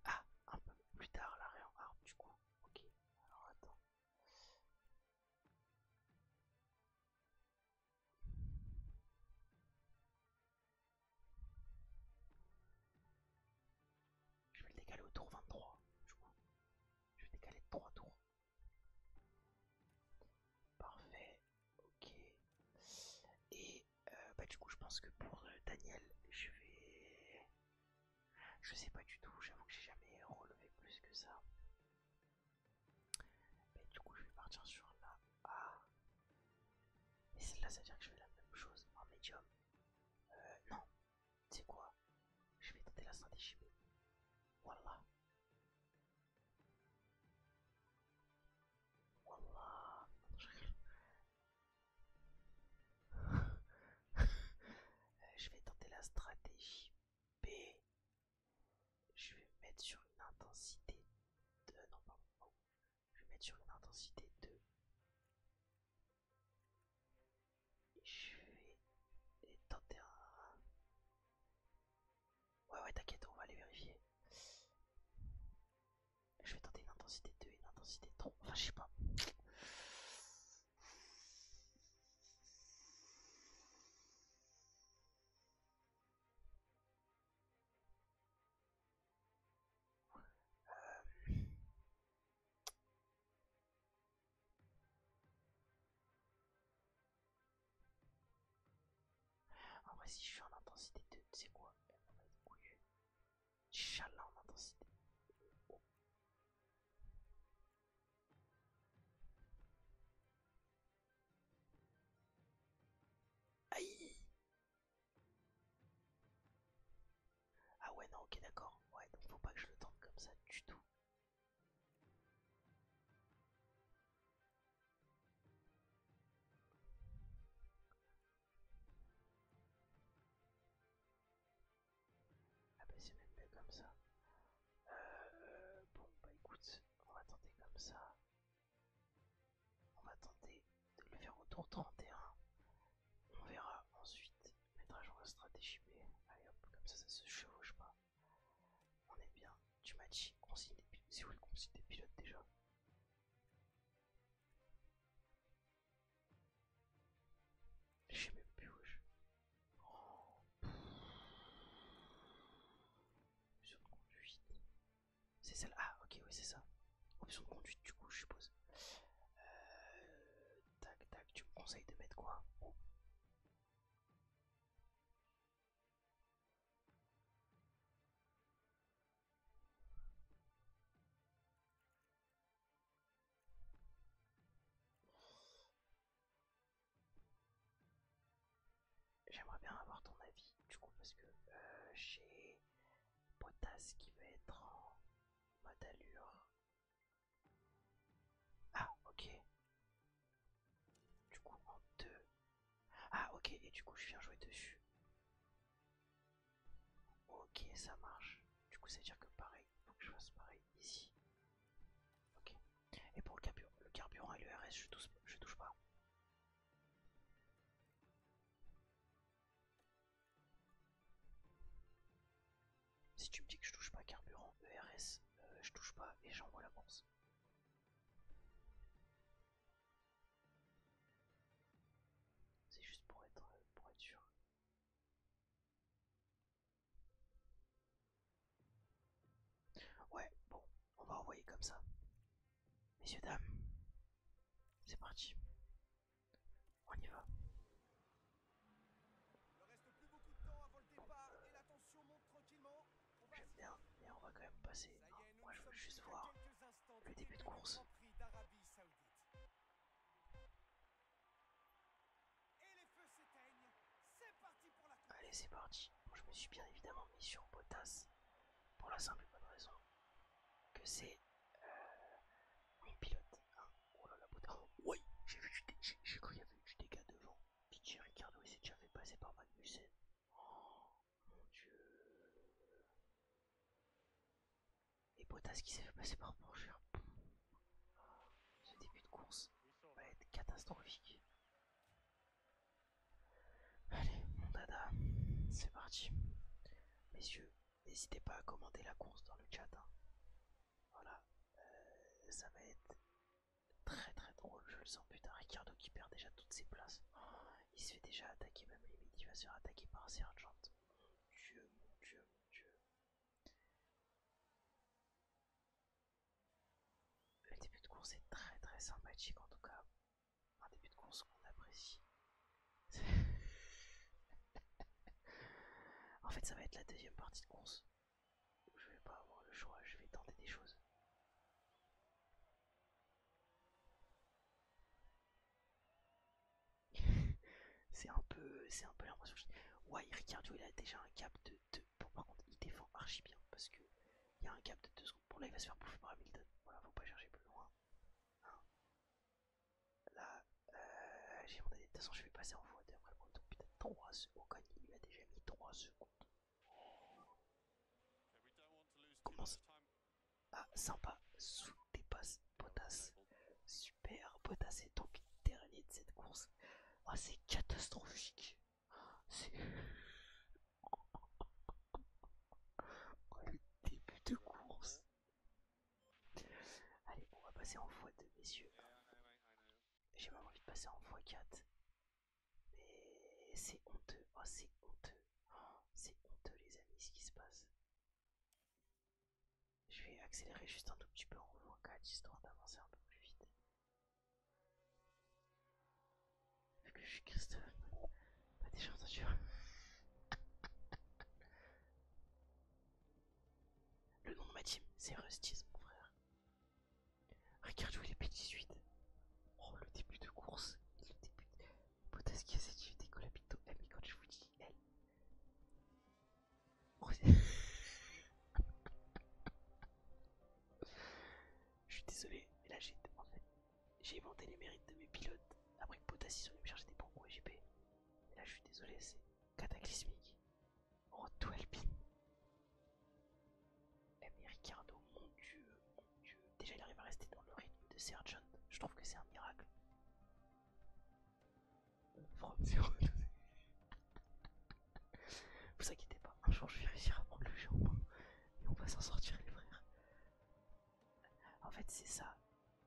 Ah, un peu plus tard, l'arrêt en hard du coup. Ok, alors attends. Je vais le décaler au tour 23. Du coup, je vais décaler de 3 tours. Parfait. Ok. Et bah du coup, je pense que pour Daniel, je vais... Je sais pas du tout, j'avoue que j'ai jamais relevé plus que ça. Mais du coup, je vais partir sur la A. Et celle-là, ça veut dire que je fais la même chose en médium. Non, tu sais quoi? Je vais tenter la stratégie B. Voilà. Voilà. Je vais tenter la stratégie B. Je vais me mettre sur une intensité de... Non, pardon. Oh. Je vais mettre sur une intensité 2. Et je vais tenter un... Ouais, t'inquiète, on va aller vérifier. Je vais tenter une intensité 2 et une intensité 3. Enfin, je sais pas. En vrai, si je suis en intensité 2, tu sais quoi? Elle va être couillue. Inch'Allah en intensité. Oh. Aïe! Ah ouais, non, ok, d'accord. Ouais, donc faut pas que je le tente comme ça du tout. Ah bah c'est même mieux comme ça. Bon, bah écoute, on va tenter comme ça. On va tenter de le faire au tour 31. On verra ensuite mettre à jour la stratégie B. Allez hop, comme ça se chevauche pas. On est bien. Tu m'as dit consigne des pilotes. C'est où le consigne des pilotes déjà? Je sais même plus où je... Oh. Option de conduite. C'est celle. Ah ok, oui c'est ça. Option de conduite du coup je suppose. Tac tac, tu me conseilles de mettre quoi? J'aimerais bien avoir ton avis du coup parce que j'ai Potas qui va être en mode allure. Ah ok. Du coup en 2. Ah ok, et du coup je viens jouer dessus. Ok, ça marche. Du coup ça veut dire que pareil, faut que je fasse pareil ici. Ok. Et pour le carburant et le RS, je touche pas. Si tu me dis que je touche pas carburant, ERS, je touche pas et j'envoie la course. C'est juste pour être sûr. Ouais, bon, Messieurs, dames, c'est parti. On y va. Il ne reste plus beaucoup de temps avant le départ et la tension monte tranquillement. J'aime bien, mais on va quand même passer. Ça y est, nous Moi, ne je veux sommes juste plus qu'à voir quelques instants le du début de début du course. Grand Prix d'Arabie Saoudite. Et les feux s'éteignent. C'est parti pour la course. Allez, c'est parti. Moi, je me suis bien évidemment mis sur Bottas pour la simple et bonne raison que c'est mon pilote. Hein. Oh là là, Bottas. Oui, j'ai cru qu'il y avait eu du dégât devant. Pitié, Ricardo, il s'est déjà fait passer par Magnussen. Oh mon dieu. Et Bottas qui s'est fait passer par Porsche. Ce début de course va être catastrophique. Allez, mon dada, c'est parti. Messieurs, n'hésitez pas à commenter la course dans le chat. Hein. Voilà, ça va être très très drôle, je le sens. Putain, Ricardo qui perd déjà toutes ses places. Oh, il se fait déjà attaquer, même limite, il va se faire attaquer par un sergent. Mon dieu, mon dieu, mon dieu. Le début de course est très très sympathique en tout cas. Un début de course qu'on apprécie. En fait, ça va être la deuxième partie de course. Je vais pas avoir le choix, je vais tenter des choses. c'est un peu l'impression que ouais, Ricardo il a déjà un gap de 2. Bon, par contre, il défend archi bien parce que il y a un gap de 2 secondes. Bon, là, il va se faire bouffer par Hamilton. Voilà, faut pas chercher plus loin. Hein. Là, j'ai mon avis. De toute façon, je vais passer en x2 après le breton. Putain, 3 secondes. Ocon, il lui a déjà mis 3 secondes. Comment ça? Ah, sympa. Sous dépasse Bottas. Super. Bottas est donc dernier de cette course. Oh, c'est catastrophique. C'est oh, le début de course. Allez, on va passer en x2, messieurs. J'ai même envie de passer en x4. Mais c'est honteux. Oh, c'est honteux. Oh, c'est honteux, les amis, ce qui se passe. Je vais accélérer juste un tout petit peu en x4 histoire d'avancer un peu plus vite. Vu que je suis Christophe. Pas déjà entendu. Le nom de ma team, c'est Rustiz, mon frère. Ricardo, il est P18. Oh, le début de course. Le début de... Bottas qui a cette activité Colapito. Eh, mais quand je vous dis, elle. Oh, je suis désolé, mais là, en fait, j'ai inventé les mérites de mes pilotes. Après que Bottas, ils sont venus me chercher des bons pour GP. Et là, je suis désolé, c'est cataclysmique. Oh, tout Alpine. Eh, mais Ricardo, mon dieu, mon dieu. Déjà, il arrive à rester dans le rythme de Sergeant. Je trouve que c'est un miracle. From Zero. Vous inquiétez pas, un jour je vais réussir à prendre le jeu en main. Et on va s'en sortir, les frères. En fait, c'est ça.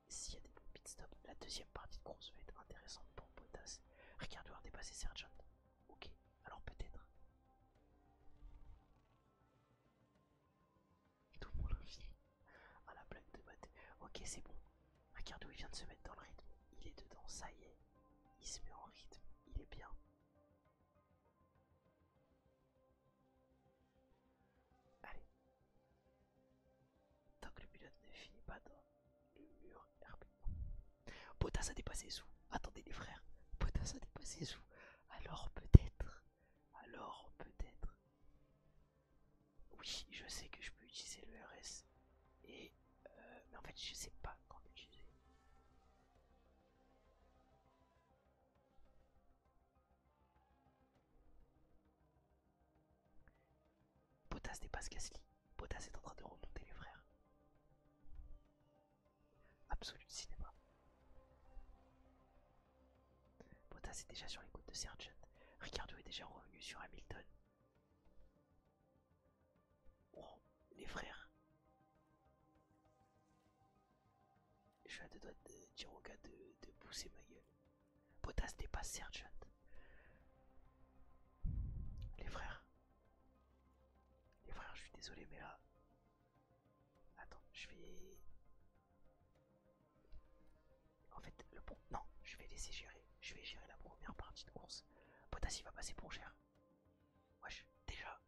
S'il y a des bons pit stops, la deuxième partie de course va être intéressante pour Bottas. Ricardo a dépassé Sergeant. Ok, alors peut-être. Tout le monde a fini. Ah, la blague de Matt. Ok, c'est bon. Ricardo, il vient de se mettre dans le rythme. Il est dedans, ça y est. Il se met en rythme. Il est bien. Allez. Tant que le pilote ne finit pas dans le mur RB. Bottas a dépassé sous. Attendez les frères. Bottas a dépassé sous. Alors peut-être. Alors peut-être. Oui, je sais que je peux utiliser le RS. Et mais en fait, je sais pas quand l'utiliser. Bottas dépasse Gasly. Bottas est en train de remonter les frères. Absolu cinéma. Bottas est déjà sur les côtes de Sergeant. Ricardo est déjà revenu sur Hamilton. Oh, les frères. Je suis à deux doigts de dire au gars de pousser ma gueule. Bottas dépasse Sergeant. Les frères. Les frères, je suis désolé, mais là. Attends, je vais. En fait, non, je vais laisser gérer. Je vais gérer la première partie de course. Potas il va passer pour cher. Wesh, déjà.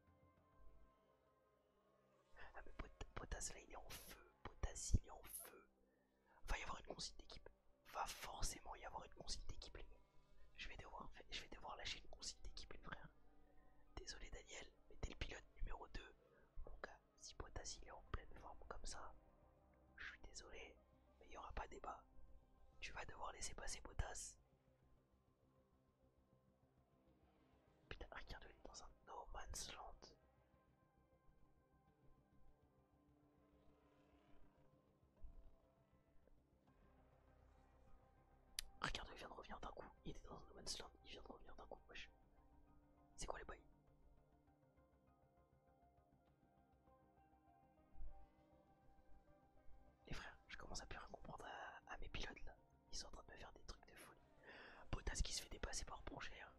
Ah mais Potas là il est en feu. Potas il est en feu. Va y avoir une consigne d'équipe. Va forcément y avoir une consigne d'équipe les gars. Je vais devoir lâcher une consigne d'équipe les frères. Désolé Daniel, mais t'es le pilote numéro 2. Mon gars, si Potas il est en pleine forme comme ça, je suis désolé, mais il n'y aura pas débat. Tu vas devoir laisser passer Potas. Putain, Ricardo il est dans un no man's land. Ricardo il vient de revenir d'un coup. Il était dans un no man's land, il vient de revenir d'un coup. Wesh. C'est quoi les bails? Les frères, je commence à plus rien comprendre à mes pilotes là. Ils sont en train de me faire des trucs de folie. Potas qui se fait dépasser par Bronchère.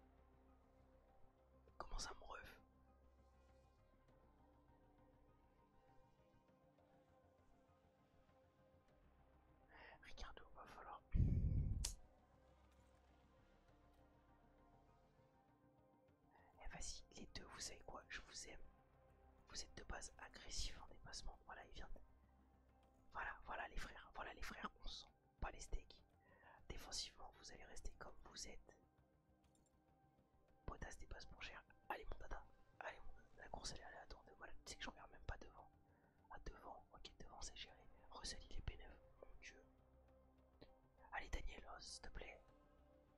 Comment ça me ref? Ricardo, va falloir. Eh vas-y, les deux, vous savez quoi? Je vous aime. Vous êtes de base agressif en dépassement. Voilà, il vient de... Voilà les frères, on sent pas les steaks. Défensivement, vous allez rester comme vous êtes. Potas dépasse pour cher. Allez mon dada. Allez mon dada. La course elle est aléatoire de malade. Tu sais que je regarde même pas devant. Ah devant, ok devant c'est géré. Russell il est P9, mon dieu. Allez Daniel, oh, s'il te plaît.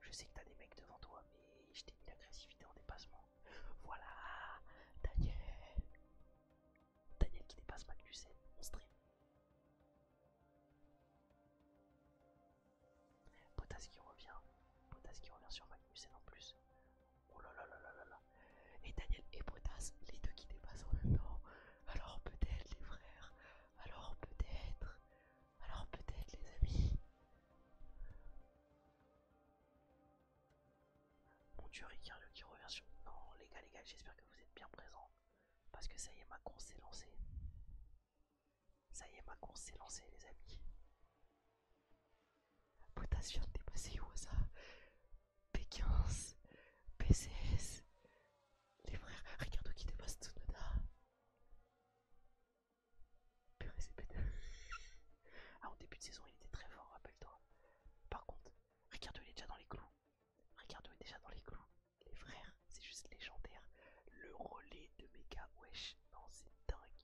Je sais que t'as des mecs devant toi, mais je t'ai mis l'agressivité en dépassement. Voilà, Daniel. Daniel qui dépasse Magnussen, mon stream. Potas qui revient sur Magnussen en plus. Oh là là là là là là. Et Daniel et Potas, les deux qui dépassent en même temps. Alors peut-être les frères. Alors peut-être. Alors peut-être les amis. Mon dieu, Ricardo qui revient sur... Non les gars, j'espère que vous êtes bien présents. Parce que ça y est, ma course s'est lancée. Ça y est, ma course s'est lancée les amis. Potas vient de dépasser Iwasa. P15. PCS. Les frères, Ricardo qui dépasse Tsunoda. Pérez et P2. Ah, en début de saison, il était très fort, rappelle-toi. Par contre, Ricardo il est déjà dans les clous. Ricardo est déjà dans les clous. Les frères, c'est juste légendaire. Le relais de méga, wesh. Non, c'est dingue.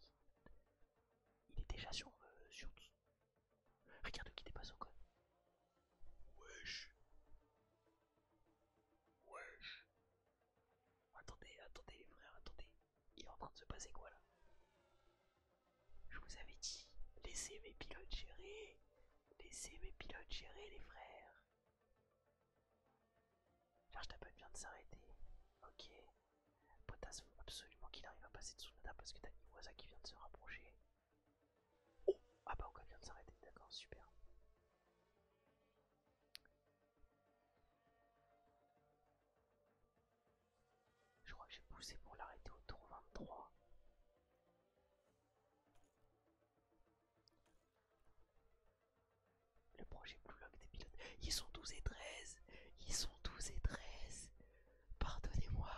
Il est déjà sur Ricardo qui dépasse Ocon. Wesh. Wesh. Attendez les frères, attendez. Il est en train de se passer quoi là? Je vous avais dit, laissez mes pilotes gérer. Laissez mes pilotes gérer les frères. Verstappen vient de s'arrêter. Ok. Potas faut absolument qu'il arrive à passer de Tsunoda parce que t'as Iwasa qui vient de se rapprocher. Oh. Ah bah Ocon vient de s'arrêter, d'accord, super. Je crois que j'ai poussé pour l'arrêter au tour 23. Le projet Blue Lock des pilotes. Ils sont 12 et 13. Ils sont 12 et 13. Pardonnez-moi.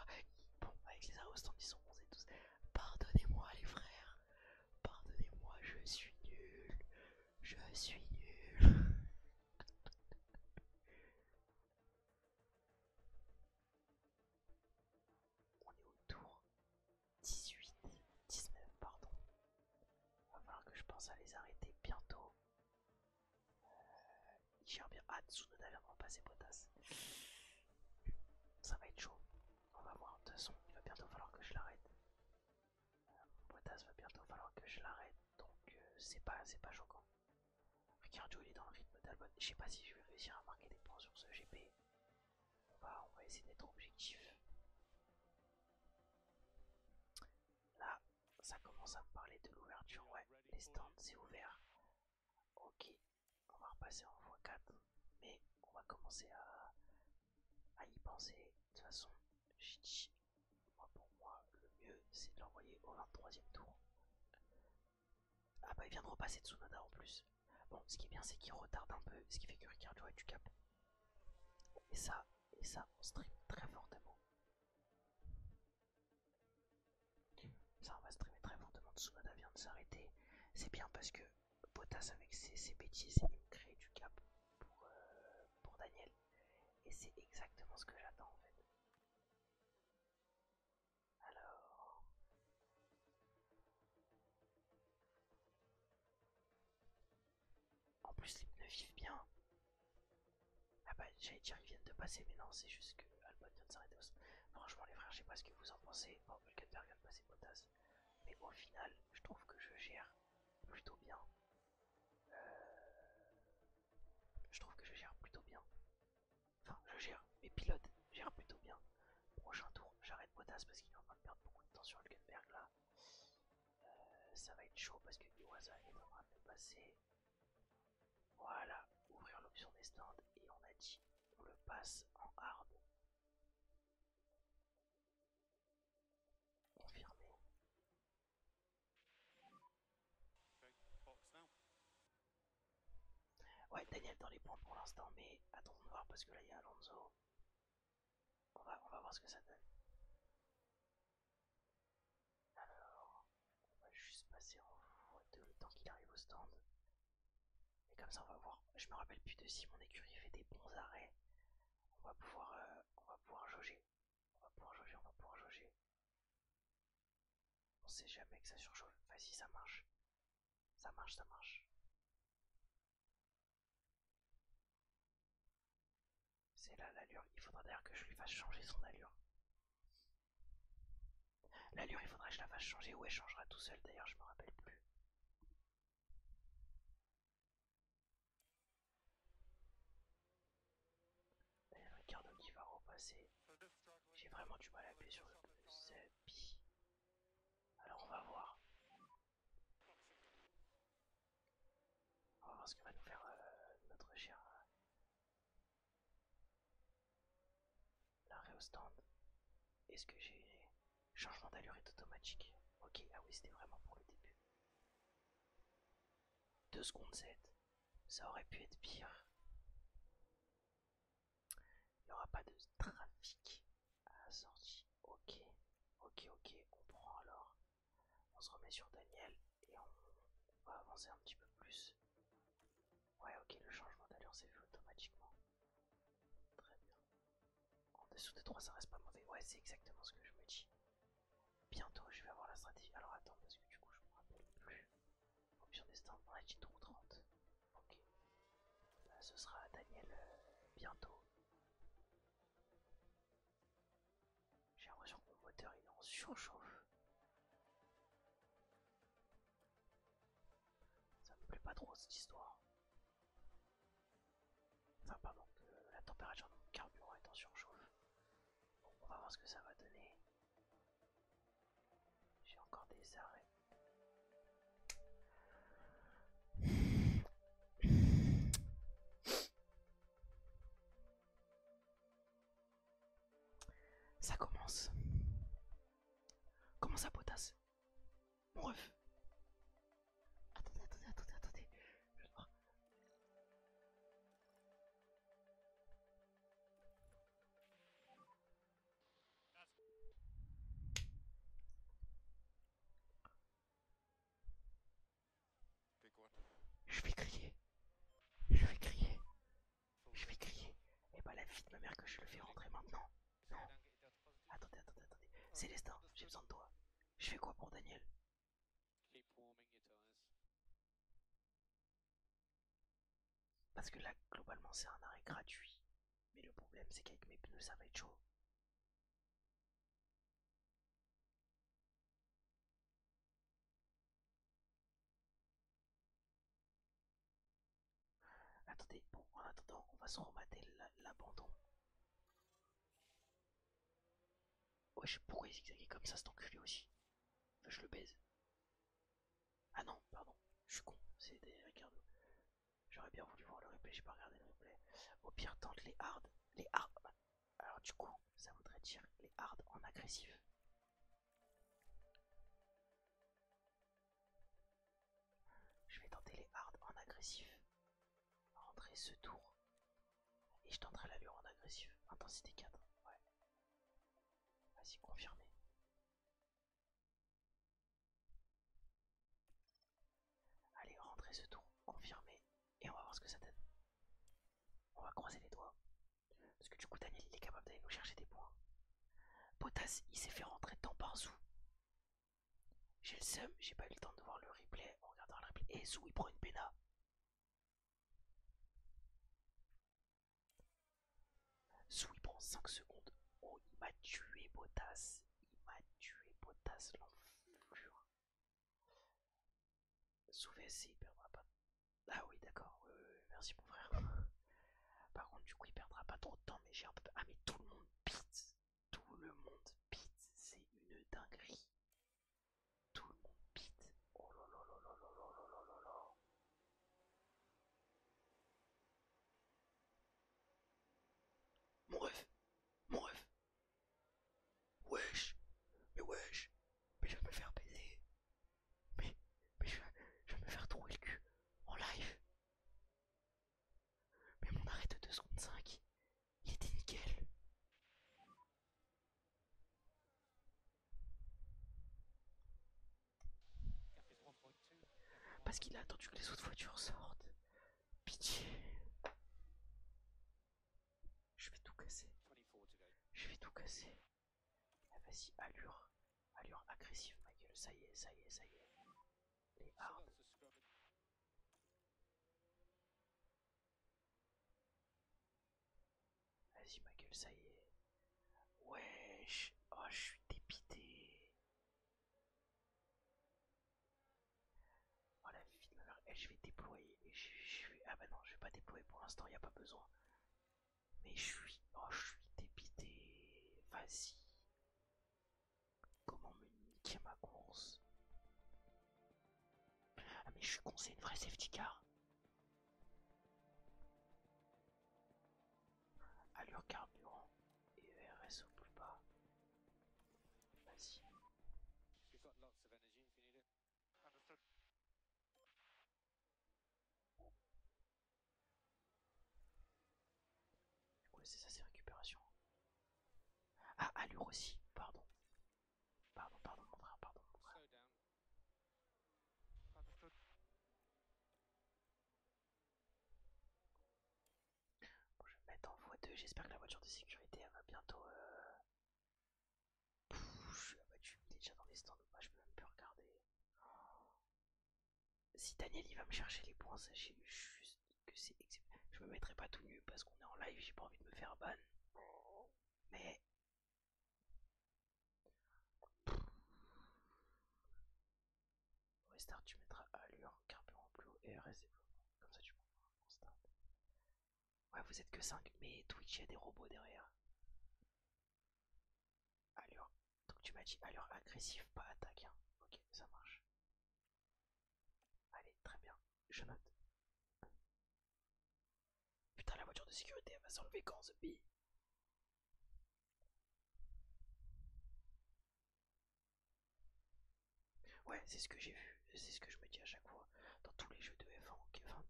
Bon, avec les arrêts au stand, ils sont 11 et 12. Pardonnez-moi les frères. Pardonnez-moi, je suis nul. Je suis nul. On est au tour 18, 19 pardon. Va falloir que je pense à les arrêter bientôt. Il gère bien. Ah, Tsunoda vient de repasser Bottas. Ça va être chaud. On va voir. De toute façon, il va bientôt falloir que je l'arrête. Bottas va bientôt falloir que je l'arrête. Donc c'est pas choquant. Ricardo il est dans le rythme d'Albon. Je sais pas si je vais réussir à marquer des points sur ce GP. On va essayer d'être objectif. Là, ça commence à me parler de l'ouverture. Ouais, les stands c'est ouvert. Ok, on va repasser en x4. Mais on va commencer à y penser. De toute façon, j'ai dit, pour moi, le mieux c'est de l'envoyer au 23e tour. Ah bah il vient de repasser Tsunoda en plus. Bon, ce qui est bien, c'est qu'il retarde un peu, ce qui fait que Ricardo a du cap. Et ça, on stream très fortement. Ça, on va streamer très fortement. Tsunoda vient de s'arrêter. C'est bien parce que Bottas, avec ses bêtises, il me crée du cap pour Daniel. Et c'est exactement ce que j'attends en fait. Alors. En plus, les pneus vivent bien. Ah bah, j'allais dire qu'ils viennent de passer, mais non, c'est juste que Albon vient de s'arrêter. Franchement, les frères, je sais pas ce que vous en pensez. Bon, Hülkenberg vient de passer Bottas. Mais au final, je trouve que je gère plutôt bien. Je trouve que je gère plutôt bien. Enfin, je gère, mes pilotes gèrent plutôt bien. Prochain tour, j'arrête Bottas parce qu'il est en train de perdre beaucoup de temps sur Hülkenberg là. Ça va être chaud parce que Iwasa est en train de passer. Voilà, ouvrir l'option des stands et on a dit on le passe en hard. Confirmé. Ouais, Daniel dans les points pour l'instant, mais attendons de voir parce que là il y a Alonso. On va voir ce que ça donne. Alors, on va juste passer en x2 le temps qu'il arrive au stand. Et comme ça on va voir. Je me rappelle plus de si mon écurie fait des bons arrêts. On va pouvoir jauger. On va pouvoir jauger, on va pouvoir jauger. On sait jamais que ça surchauffe. Vas-y, ça marche. Ça marche, ça marche. C'est là l'allure. Il faudra d'ailleurs que je lui fasse changer son allure. L'allure, il faudra que je la fasse changer ou elle changera tout seul d'ailleurs, je me rappelle plus. Et Ricardo qui va repasser. J'ai vraiment du mal à appuyer sur le Zepi. Alors on va voir. On va voir ce que va nous faire notre cher l'arrêt au stand. Est-ce que j'ai... Changement d'allure est automatique. Ok, ah oui, c'était vraiment pour le début. 2 secondes 7. Ça aurait pu être pire. Il n'y aura pas de trafic à la sortie. Ok, ok, ok. On prend alors. On se remet sur Daniel et on va avancer un petit peu plus. Ouais, ok, le changement d'allure s'est fait automatiquement. Très bien. En dessous de 3, ça reste pas mauvais. Ouais, c'est exactement ce que je me dis. Bientôt, je vais avoir la stratégie. Alors attends, parce que du coup, je me rappelle plus. Option des stands, on a dit trou 30. Ok. Bah, ce sera Daniel bientôt. J'ai l'impression que mon moteur il est en surchauffe. Ça me plaît pas trop cette histoire. Enfin, pardon, que la température de mon carburant est en surchauffe. Bon, on va voir ce que ça va donner. J'ai encore des arrêts. Ça commence. Comment ça, potasse? Mon ref. Attendez, attendez, attendez, attendez. Je vais voir. Je vais crier. Je vais crier. Je vais crier. Et bah la vie de ma mère que je le fais rentrer maintenant. Non. Attendez, attendez, attendez. Célestin, j'ai besoin de toi. Je fais quoi pour Daniel? Parce que là, globalement, c'est un arrêt gratuit. Mais le problème, c'est qu'avec mes pneus, ça va être chaud. Attendez, bon, en attendant, on va se remater l'abandon. Wesh, pourquoi il zigzaguait comme ça, cet enculé aussi? Enfin, je le baise. Ah non, pardon, je suis con, c'est des Ricardo. J'aurais bien voulu voir le replay, j'ai pas regardé le replay. Au pire, tente les hard. Les hard. Alors, du coup, ça voudrait dire les hard en agressif. Je vais tenter les hard en agressif. rentrer ce tour. Et je tenterai l'allure en agressif. Intensité 4. Ouais. Vas-y, confirmé. Allez, rentrer ce tour. Confirmé. Et on va voir ce que ça donne. On va croiser les doigts. Parce que du coup, Daniel, il est capable d'aller nous chercher des points. Potas, il s'est fait rentrer tant par Zou. J'ai le seum, j'ai pas eu le temps de voir le replay. On regardera le replay. Et Zou, il prend une péna. Zou, il prend 5 secondes. Oh, il m'a tué, Potas. Il m'a tué, Potas, l'enflure. Zou VSC, il perdra pas. Ah oui, d'accord. Merci, mon frère. Par contre, du coup, il perdra pas trop de temps. Mais j'ai un peu. Ah, mais tout le monde pite. Tout le monde pite. C'est une dinguerie. Tout le monde pite. Oh là là là là là là là là là. Mon ref. Mon ref. Wesh. Mais wesh. Mais je vais me faire baiser. Mais je vais me faire trouer le cul. En live. Mais mon arrêt de 2 secondes 5. Il était nickel. Parce qu'il a attendu que les autres voitures sortent. Pitié. Je vais tout casser. Je vais tout casser. Ah, vas-y, allure. Allure agressive, ma gueule. Ça y est, ça y est, ça y est. Les hard. Vas-y, ma gueule, ça y est. Wesh. Oh, je suis dépité. Oh la vie de ma mère. Je vais déployer. Ah bah non, je vais pas déployer pour l'instant, y a pas besoin. Mais oh, je suis dépité. Vas-y. Comment me niquer ma course? Ah mais je suis con, c'est une vraie safety car. Allure carburant et ERS au plus bas. Vas-y. Du coup c'est ça, c'est récupération. Ah, allure aussi, pardon. Pardon mon frère, pardon mon frère. Bon, je vais me mettre en x2, j'espère que la voiture de sécurité elle va bientôt... je suis abattu, il est déjà dans les stands ou pas, je peux même plus regarder. Si Daniel il va me chercher les points, sachez juste que c'est exceptionnel. Je me mettrai pas tout nu parce qu'on est en live, j'ai pas envie de me faire ban. Mais... Restart, tu mettras allure, carburant plus haut et RS développement. Comme ça tu prends un start. Ouais, vous êtes que 5, mais Twitch, il y a des robots derrière. Allure. Donc tu m'as dit allure agressive, pas attaque. Hein. Ok, ça marche. Allez, très bien. Je note. Putain, la voiture de sécurité, elle va s'enlever quand, The Bee? Ouais, c'est ce que j'ai vu. C'est ce que je me dis à chaque fois. Dans tous les jeux de F1, enfin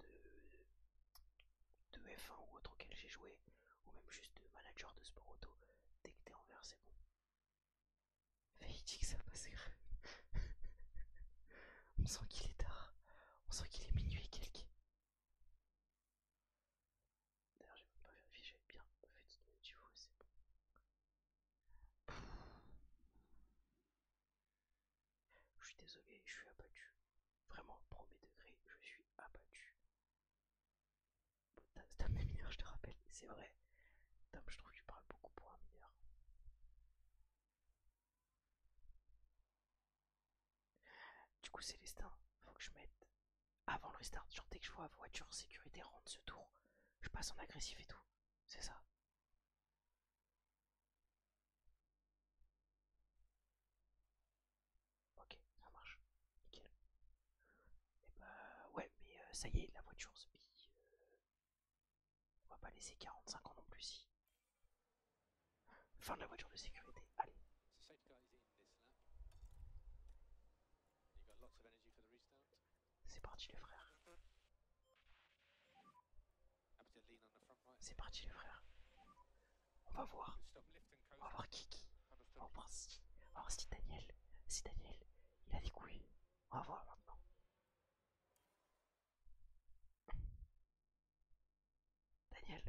de F1 ou autre auquel j'ai joué, ou même juste de manager de sport auto, dès que t'es en vert, c'est bon. Il dit que ça passerait. On sent qu'il est tard. On sent qu'il est minuit et quelques. D'ailleurs, j'ai même pas vérifié, j'avais bien fait toute minute du coup, c'est bon. Je suis désolé, je suis abattu. Vraiment, premier degré, je suis abattu. C'est un mineur, je te rappelle, c'est vrai. Tom, je trouve que tu parles beaucoup pour un mineur. Du coup, Célestin, faut que je mette avant le restart. Genre, dès que je vois voiture sécurité rendre ce tour, je passe en agressif et tout. C'est ça. Ok, ça marche. Nickel. Et bah, ouais, mais ça y est, la voiture se pille. On va pas laisser 45 ans non plus si. Fin de la voiture de sécurité, allez. C'est parti les frères. C'est parti les frères. On va voir. On va voir qui. On va voir si Daniel. Si Daniel, il a des couilles. On va voir maintenant. Daniel,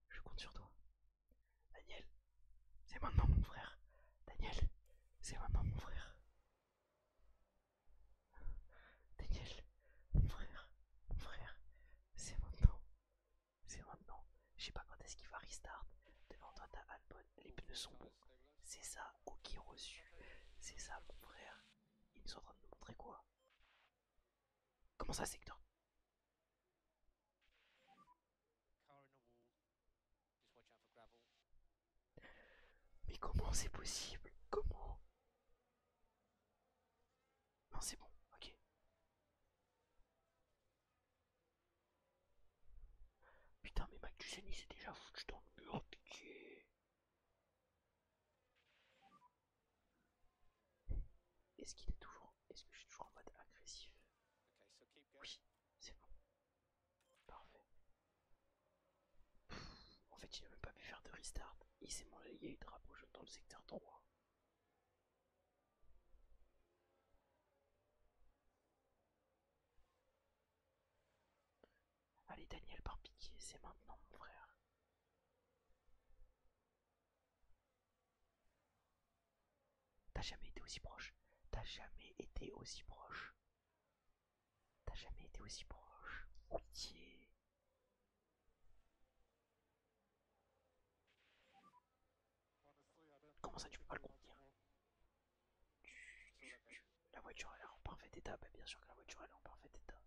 je compte sur toi. Daniel, c'est maintenant mon frère. Daniel, c'est maintenant mon frère. Daniel, mon frère, c'est maintenant. C'est maintenant. Je sais pas quand est-ce qu'il va restart. Devant toi t'as Albon, les pneus sont bons. C'est ça, ok reçu. C'est ça mon frère. Ils nous sont en train de nous montrer quoi? Comment ça secteur? Mais comment c'est possible? Comment? Non c'est bon, ok. Putain mais Magnussen il s'est déjà foutu dans le mur, pitié. Est-ce qu'il est toujours... Est-ce que je suis toujours en mode agressif? Oui, c'est bon. Parfait. En fait il a même pas pu faire de restart. Il s'est mangé, il y a eu drapeau jaune dans le secteur 3. Allez Daniel, par pitié, c'est maintenant mon frère. T'as jamais été aussi proche. T'as jamais été aussi proche. T'as jamais été aussi proche. Pitié. Comment ça tu peux pas le contenir? La voiture elle est en parfait état. Bah bien sûr que la voiture elle est en parfait état.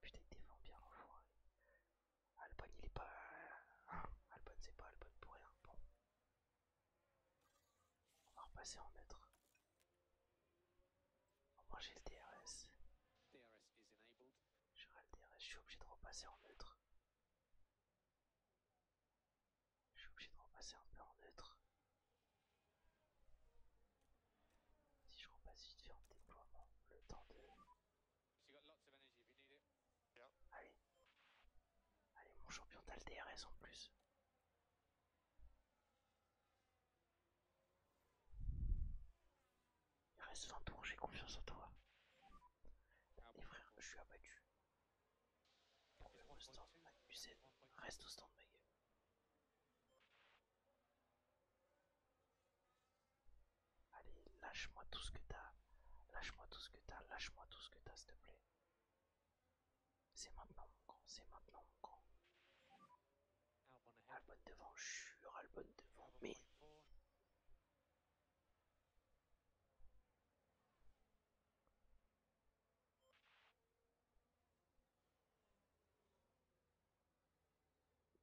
Putain il défend bien l'enfoiré. Albon il est pas... Albon c'est pas Albon pour rien. Bon. On va repasser en neutre. Au moins j'ai le DRS. J'aurai le DRS, je suis obligé de repasser en neutre. Je suis obligé de repasser un peu en neutre. Si je repasse vite fait en déploiement, le temps de... Allez. Allez mon champion, t'as le DRS en plus. Il reste 20 tours, j'ai confiance en toi. Les frères, je suis abattu. Problème au stand, Magnussen, reste au stand ma gueule. Allez, lâche-moi tout ce que t'as. Lâche-moi tout ce que t'as, lâche-moi tout ce que t'as, s'il te plaît. C'est maintenant mon grand, c'est maintenant mon grand. Albon devant, jure, Albon devant, mais...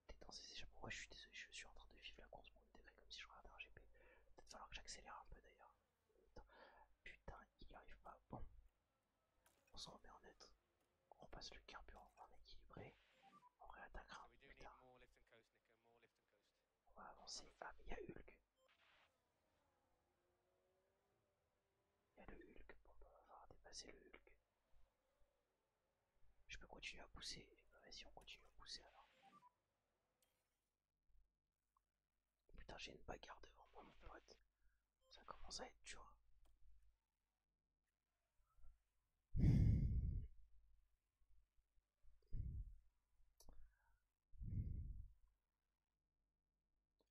T'es dans ces échappements, ouais je suis désolé, je suis en train de vivre la course pour une degré comme si je regardais un GP. Peut-être falloir que j'accélère un peu d'ailleurs. Putain, il y arrive pas, bon. On s'en remet en net. On repasse le carburant en équilibré. On réattaquera. Putain. On va avancer. Ah, mais il y a Hulk. Il y a le Hulk. Bon, bah, on va falloir dépasser le Hulk. Je peux continuer à pousser. Et bah, vas-y, on continue à pousser alors. Putain, j'ai une bagarre devant moi, mon pote. Ça commence à être dur.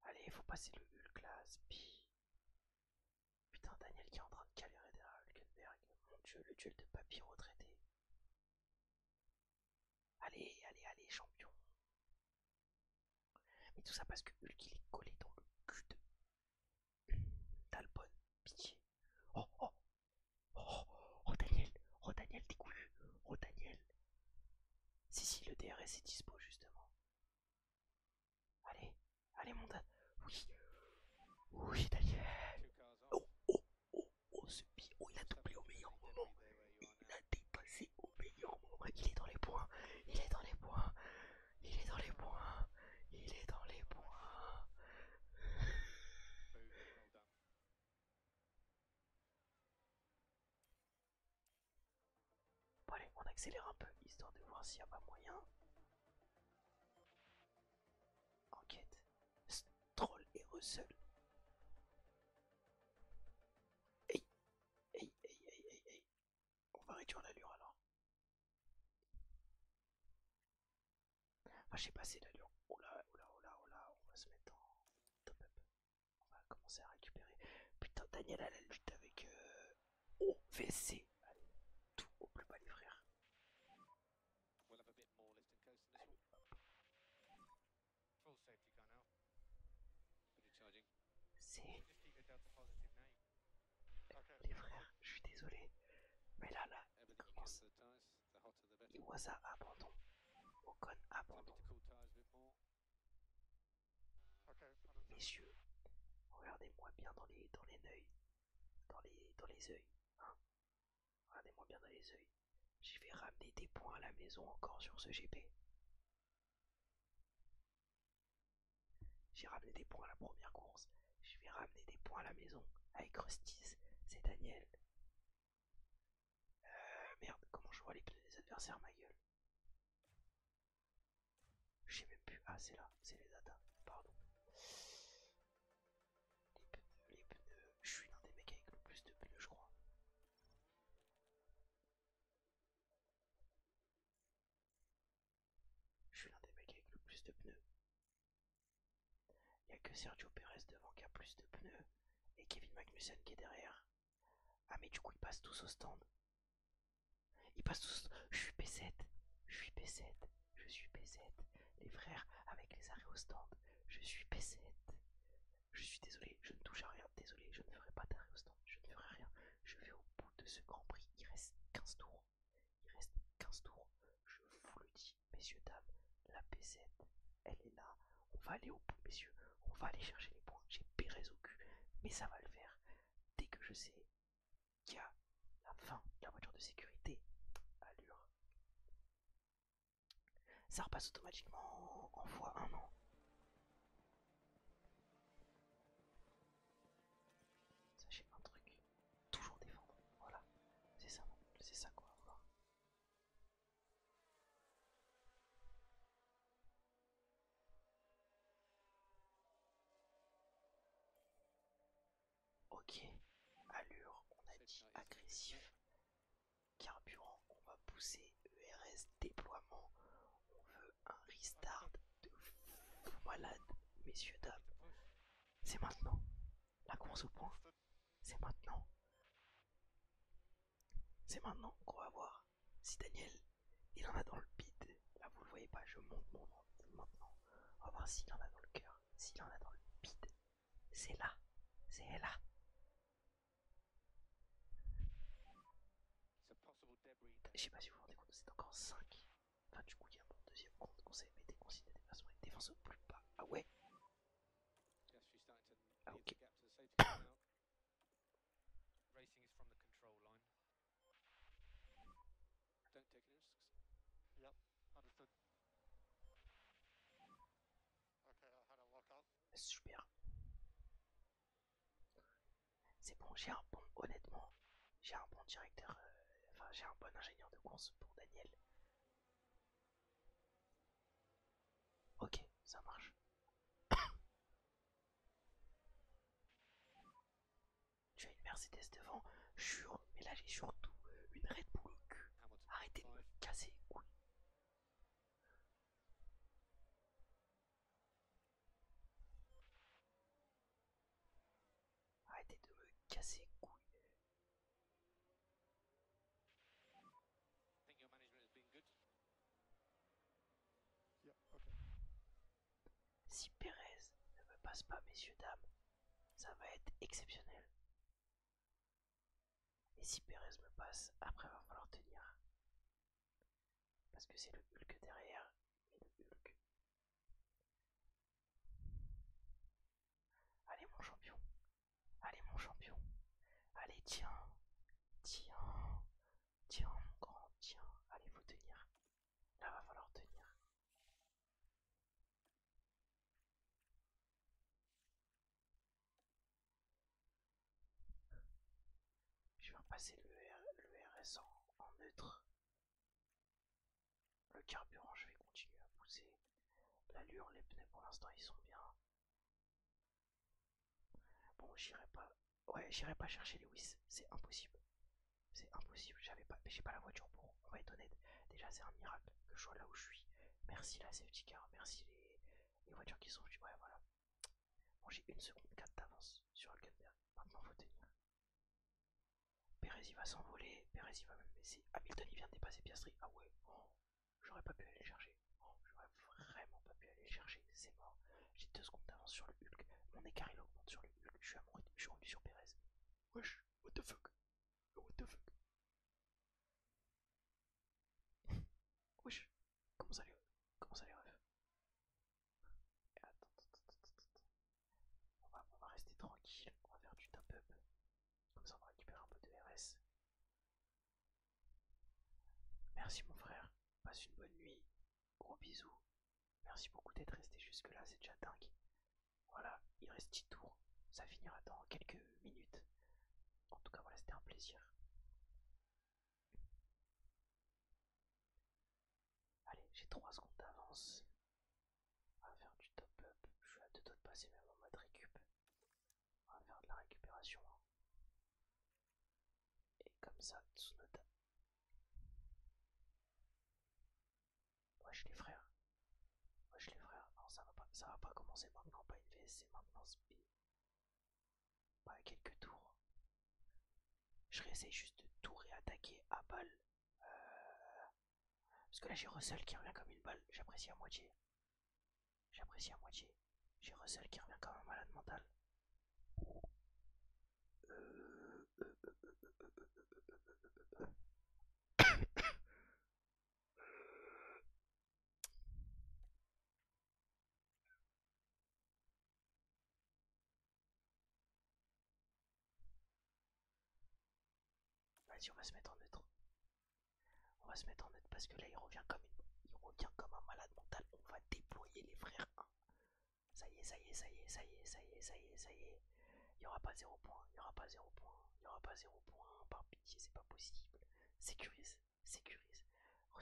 Allez, il faut passer le Hulk là, Spi. Putain, Daniel qui est en train de galérer derrière Hülkenberg. Mon dieu, le duel de papy retraité. Allez, allez, allez, champion. Mais tout ça parce que Hulk il est collé dans le cul d'Albon. Pitié. Oh, oh, oh, oh, Daniel. Oh, Daniel, t'es couillu. Oh, Daniel. Si, le DRS est dispo justement. Allez, allez, mon Dan. Oui. Oui, Daniel. Oh, oh, oh, oh, ce pied. Oh, il a doublé au meilleur moment. Il a dépassé au meilleur moment. Il est dans les points. Il est dans les points. Il est dans les points. Il est dans les points. accélère un peu, histoire de voir s'il n'y a pas moyen. Enquête. Stroll et Russell. Hey, hey, hey, hey, hey, hey. On va réduire l'allure alors. Enfin, j'ai passé l'allure. Oh là, oh là, oh là, oh là. On va se mettre en top up. On va commencer à récupérer. Putain, Daniel à la lutte avec OVC. Allez, tout au plus bas les frères. Allez, hop. C'est... Les frères, je suis désolé. Mais là, il commence. Iwasa abandon. Ocon abandon. Messieurs, regardez-moi bien dans les yeux. Dans les yeux. Hein, regardez-moi bien dans les yeux. Je vais ramener des points à la maison encore sur ce GP. J'ai ramené des points à la première course. Je vais ramener des points à la maison avec Rustiz. C'est Daniel. Merde, comment je vois les pneus des adversaires, ma gueule. Je sais même plus. Ah, c'est là, c'est les data. Pardon. Les pneus. Je suis l'un des mecs avec le plus de pneus, je crois. Je suis l'un des mecs avec le plus de pneus. Il n'y a que Sergio Perez devant qui a plus de pneus. Et Kevin Magnussen qui est derrière. Ah, mais du coup, ils passent tous au stand. Ils passent tous. Je suis P7. Je suis P7. Je suis P7. Les frères, avec les arrêts au stand. Je suis P7. Je suis désolé, je ne touche à rien. Désolé, je ne ferai pas d'arrêt au stand. Je ne ferai rien. Je vais au bout de ce Grand Prix. Il reste 15 tours. Il reste 15 tours. Je vous le dis, messieurs, dames. La P7, elle est là. On va aller au bout, messieurs. On va aller chercher les points. J'ai Pérez au cul. Mais ça va le faire. Dès que je sais qu'il y a la fin de la voiture de sécurité, allure. Ça repasse automatiquement en x1 an. Sachez un truc, toujours défendre. Voilà, c'est ça qu'on va voir. Ok, allure, on a dit agressif. Carburant, on va pousser. ERS, déploiement. On veut un restart de fou malade, messieurs, dames. C'est maintenant. La course au point, c'est maintenant. C'est maintenant qu'on va voir si Daniel, il en a dans le bide. Là, vous le voyez pas, je monte mon ventre maintenant. On va voir s'il en a dans le cœur, s'il en a dans le bide. C'est là, c'est là. Je sais pas si vous vous rendez compte, c'est encore 5. Enfin, du coup, il y a mon deuxième compte qu'on s'est été considéré de façon avec défense au plus bas. Ah ouais. Ah ok. Super. C'est bon, j'ai un bon, honnêtement, j'ai un bon directeur, enfin j'ai un bon ingénieur de course pour Daniel. Ok, ça marche. Tu as une Mercedes devant, jure, mais là j'ai surtout une Red Bull au cul. Arrêtez de me casser les couilles. Arrêtez de me casser les couilles. Si Pérez ne me passe pas, messieurs, dames, ça va être exceptionnel. Et si Pérez me passe, après va falloir tenir. Parce que c'est le Hulk derrière. Et le Hulk. Allez mon champion. Allez mon champion. Allez tiens. Tiens. Tiens mon grand. Tiens. Allez faut tenir. Là va falloir tenir. Je vais repasser le RS en neutre. l'allure, les pneus pour l'instant ils sont bien. Bon, j'irai pas. Ouais, j'irai pas chercher Lewis, c'est impossible. C'est impossible, j'ai pas la voiture pour, on va être honnête. Déjà c'est un miracle que je sois là où je suis. Merci la safety car, merci les voitures qui sont venues. Ouais voilà. Bon j'ai 1 seconde 4 d'avance sur Hülkenberg. Maintenant faut tenir. Perez il va s'envoler, Perez il va même laisser. Hamilton il vient de dépasser Piastri. Ah ouais, oh, j'aurais pas pu aller le chercher. Oh, j'aurais vraiment pas pu aller le chercher, c'est mort. J'ai 2 secondes d'avance sur le Hulk. Mon écart il augmente sur le Hulk. Je suis à mon rythme, je suis revenu sur Perez. Wesh, what the fuck? What the fuck? Wesh, comment ça les refs? On va rester tranquille, on va faire du top up. Comme ça on va récupérer un peu de RS. Merci mon frère, passe une bonne nuit. Gros bisous. Merci beaucoup d'être resté jusque là, c'est déjà dingue. Voilà, il reste 10 tours. Ça finira dans quelques minutes. En tout cas voilà, c'était un plaisir. Allez, j'ai 3 secondes d'avance. On va faire du top up. Je suis à 2 doigts de passer même en mode récup. On va faire de la récupération. Et comme ça, Tsunoda. Wesh les frères. Wesh les frères. Non, ça va pas commencer maintenant, pas une VS, c'est maintenant speed. Pas quelques tours. Je réessaye juste de tout réattaquer à balle. Parce que là j'ai Russell qui revient comme une balle. J'apprécie à moitié. J'apprécie à moitié. J'ai Russell qui revient comme un malade mental. Vas-y, on va se mettre en neutre. On va se mettre en neutre parce que là il revient comme un malade mental. On va déployer les frères 1. Ça y est, ça y est, ça y est, ça y est, ça y est, ça y est, ça y est. Il n'y aura pas 0 points, il n'y aura pas 0 points, il n'y aura pas 0 points. Par pitié, c'est pas possible. Sécurise, sécurise. Oh,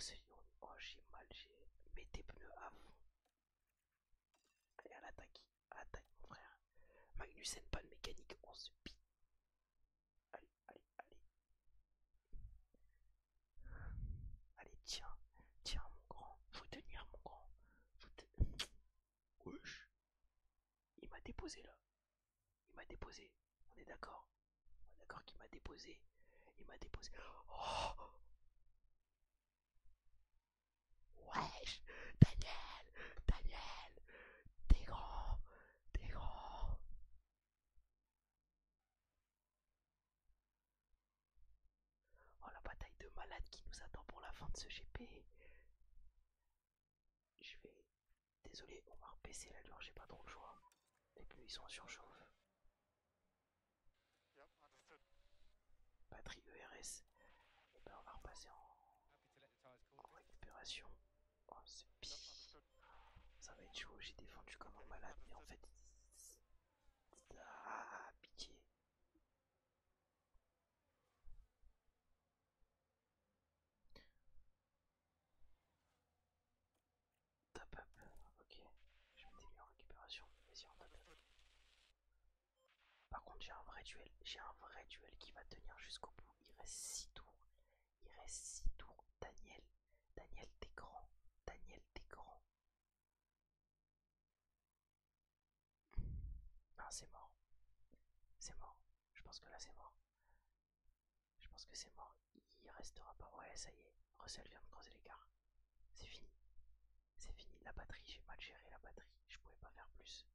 j'ai mal, mets tes pneus à fond. Allez, à l'attaque, mon frère. Magnussen, pas de mécanique, on se pille. Allez, allez, allez. Allez, tiens, tiens, mon grand. Faut tenir, mon grand. Wesh. Il m'a déposé là. Il m'a déposé. On est d'accord. On est d'accord qu'il m'a déposé. Il m'a déposé. Oh, wesh. Daniel, t'es grand. T'es grand. Oh, la bataille de malade qui nous attend pour la fin de ce GP. Je vais... Désolé, on va rebaisser l'allure, j'ai pas trop le choix. Les pneus ils sont en surchauffe. Batterie ERS. Et ben on va repasser en récupération. Oh c'est pire. Ça va être chaud, j'ai défendu comme un malade, mais en fait... Ah, pitié. Top up, ok. Je m'étais mis en récupération, vas-y on top up. Par contre j'ai un vrai duel qui va tenir jusqu'au bout. Il reste 6 tours. Il reste 6 tours. Daniel t'es grand. Daniel t'es grand. Non c'est mort. C'est mort. Je pense que là c'est mort. Je pense que c'est mort. Il restera pas. Ouais ça y est. Russell vient de creuser l'écart. C'est fini. C'est fini. La batterie, j'ai mal géré la batterie. Je pouvais pas faire plus.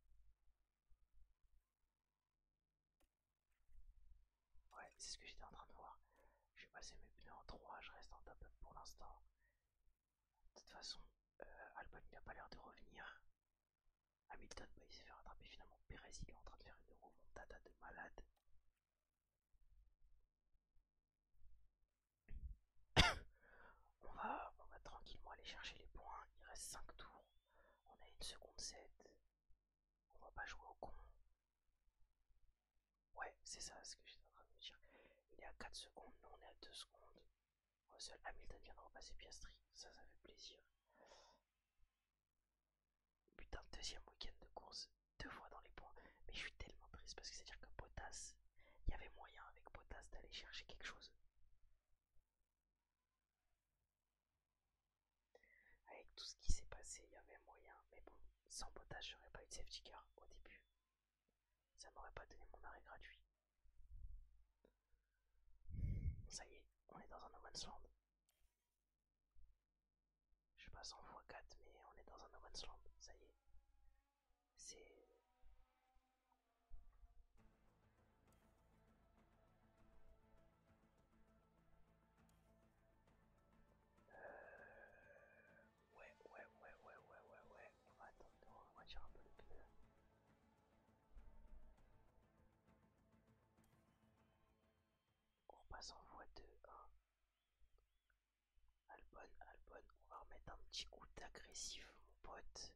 Ouais, c'est ce que j'étais en train de voir. Je vais passer mes pneus en 3, je reste en top up pour l'instant. De toute façon, Albon il a pas l'air de revenir. Hamilton, bah, il s'est fait rattraper finalement. Perez il est en train de faire une remontada de malade. On va tranquillement aller chercher les points. Il reste 5 tours. On a 1 seconde 7. On va pas jouer au con. Ouais, c'est ça ce que j'étais en train de me dire. Il est à 4 secondes, nous on est à 2 secondes. Russell Hamilton vient de repasser Piastri, ça fait plaisir. tout ce qui s'est passé, il y avait moyen. Mais bon, sans potage, j'aurais pas eu de safety car au début. Ça m'aurait pas donné mon arrêt gratuit. Ça y est, on est dans un no man's land. Je suis pas 100 x 4, mais on est dans un no man's land. Ça y est. C'est... Ouais. On va attendre, on va tirer un peu le pneu. On repasse en voie 2, 1. Albon, on va remettre un petit coup d'agressif, mon pote.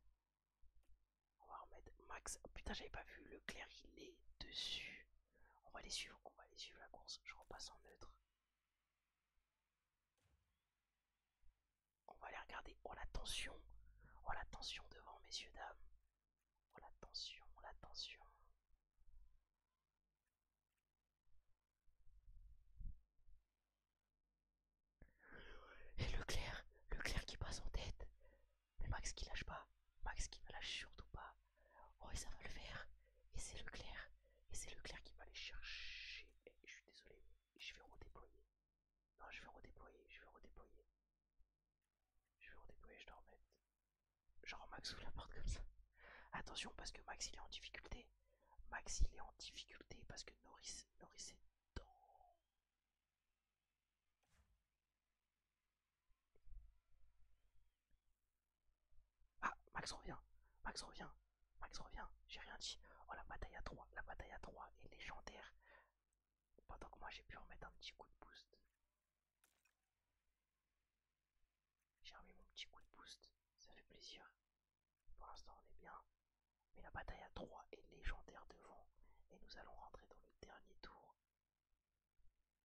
On va remettre Max. Oh, putain, j'avais pas vu, Leclerc, il est dessus. On va les suivre la course. Je repasse en neutre. On va les regarder. Oh la tension devant, messieurs, dames. Oh la tension. Et Leclerc qui passe en tête. Mais Max qui lâche pas. Max qui ne lâche surtout pas. Oh et ça va le faire. Et c'est Leclerc qui va aller chercher. Et je suis désolé, mais je vais redéployer. Non, je vais redéployer, je dois remettre. Genre Max ouvre la porte comme ça. Attention parce que Max il est en difficulté. Parce que Norris est dans... Ah, Max revient, j'ai rien dit. Oh la bataille à 3 est légendaire. Pendant que moi j'ai pu remettre un petit coup de boost. J'ai remis mon petit coup de boost, ça fait plaisir. Pour l'instant on est bien. Mais la bataille à 3 est légendaire devant. Et nous allons rentrer dans le dernier tour.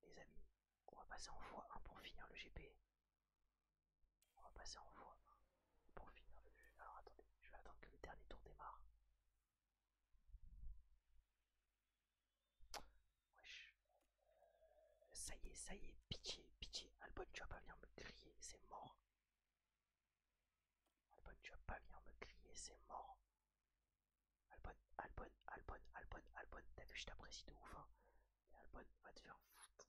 Les amis, on va passer en x1 pour finir le GP. On va passer en x1 pour finir le jeu. Alors attendez, je vais attendre que le dernier tour démarre. Wesh. Ça y est, pitié. Albon, tu vas pas venir me crier, c'est mort. Albon, tu vas pas venir me crier, c'est mort. Albon, t'as vu, je t'apprécie de ouf, hein. Mais Albon, va te faire foutre.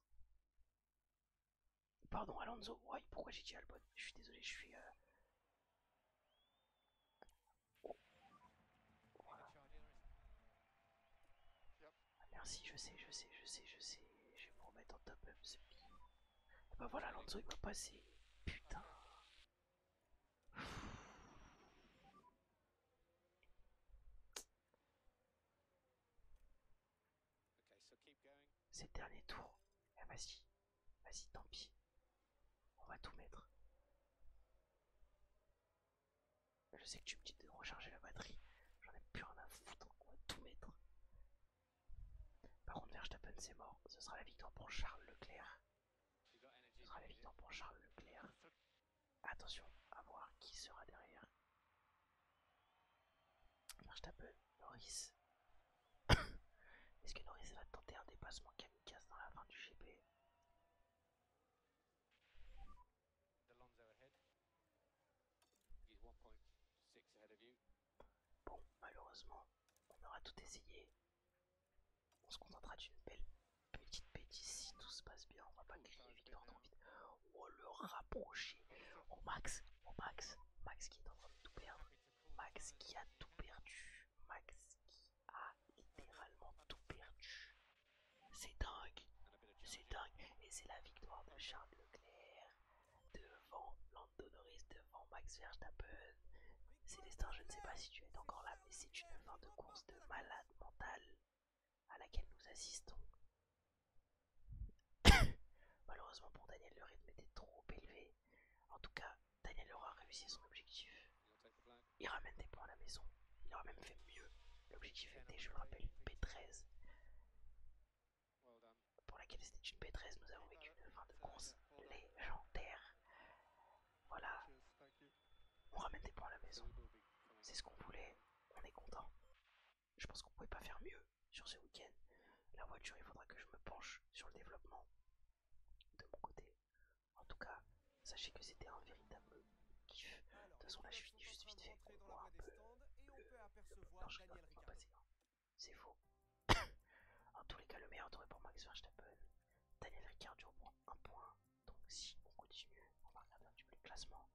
Pardon, Alonso, ouais, pourquoi j'ai dit Albon? Je suis désolé, je suis... Oh, voilà. Ah, merci, je sais. Je vais me remettre en top up ce ping. Et bah voilà, Alonso, il va passer. Putain. C'est le dernier tour. Eh vas-y, tant pis. On va tout mettre. Je sais que tu me dis de recharger la batterie. J'en ai plus rien à foutre. On va tout mettre. Par contre, Verstappen, c'est mort. Ce sera la victoire pour Charles Leclerc. Attention, à voir qui sera derrière. Verstappen, Norris. Est-ce que Norris va tenter un dépassement kamikaze dans la fin du GP? Bon, malheureusement, on aura tout essayé. On se contentera d'une belle petite bêtise si tout se passe bien. On va pas crier victoire trop vite. Oh, le rapproché. Oh Max qui est en train de tout perdre. Max qui a tout perdu. Max qui a littéralement tout perdu. C'est dingue. Et c'est la victoire de Charles Leclerc devant Lando Norris, devant Max Verstappen. Célestin, je ne sais pas si tu es encore là, mais c'est une fin de course de malade mental à laquelle nous assistons. Malheureusement pour Daniel, le rythme était trop élevé. En tout cas, Daniel aura réussi son objectif. Il ramène des points à la maison. Il aura même fait mieux. L'objectif était, je le rappelle, une P13. Pour laquelle c'était une P13, nous avons vécu une fin de course légendaire. Voilà. On ramène des points à la maison. C'est ce qu'on voulait. On est content. Je pense qu'on pouvait pas faire mieux sur ce week-end. La voiture, il faudra que je me penche sur le développement de mon côté. En tout cas, sachez que c'était un véritable kiff. De toute façon, recevoir je Daniel rigole, on va Ricciardo. passer. C'est faux. En tous les cas, le meilleur tour est pour Max Verstappen. Daniel Ricciardo prend un point. Donc si on continue, on va regarder un petit peu les classements.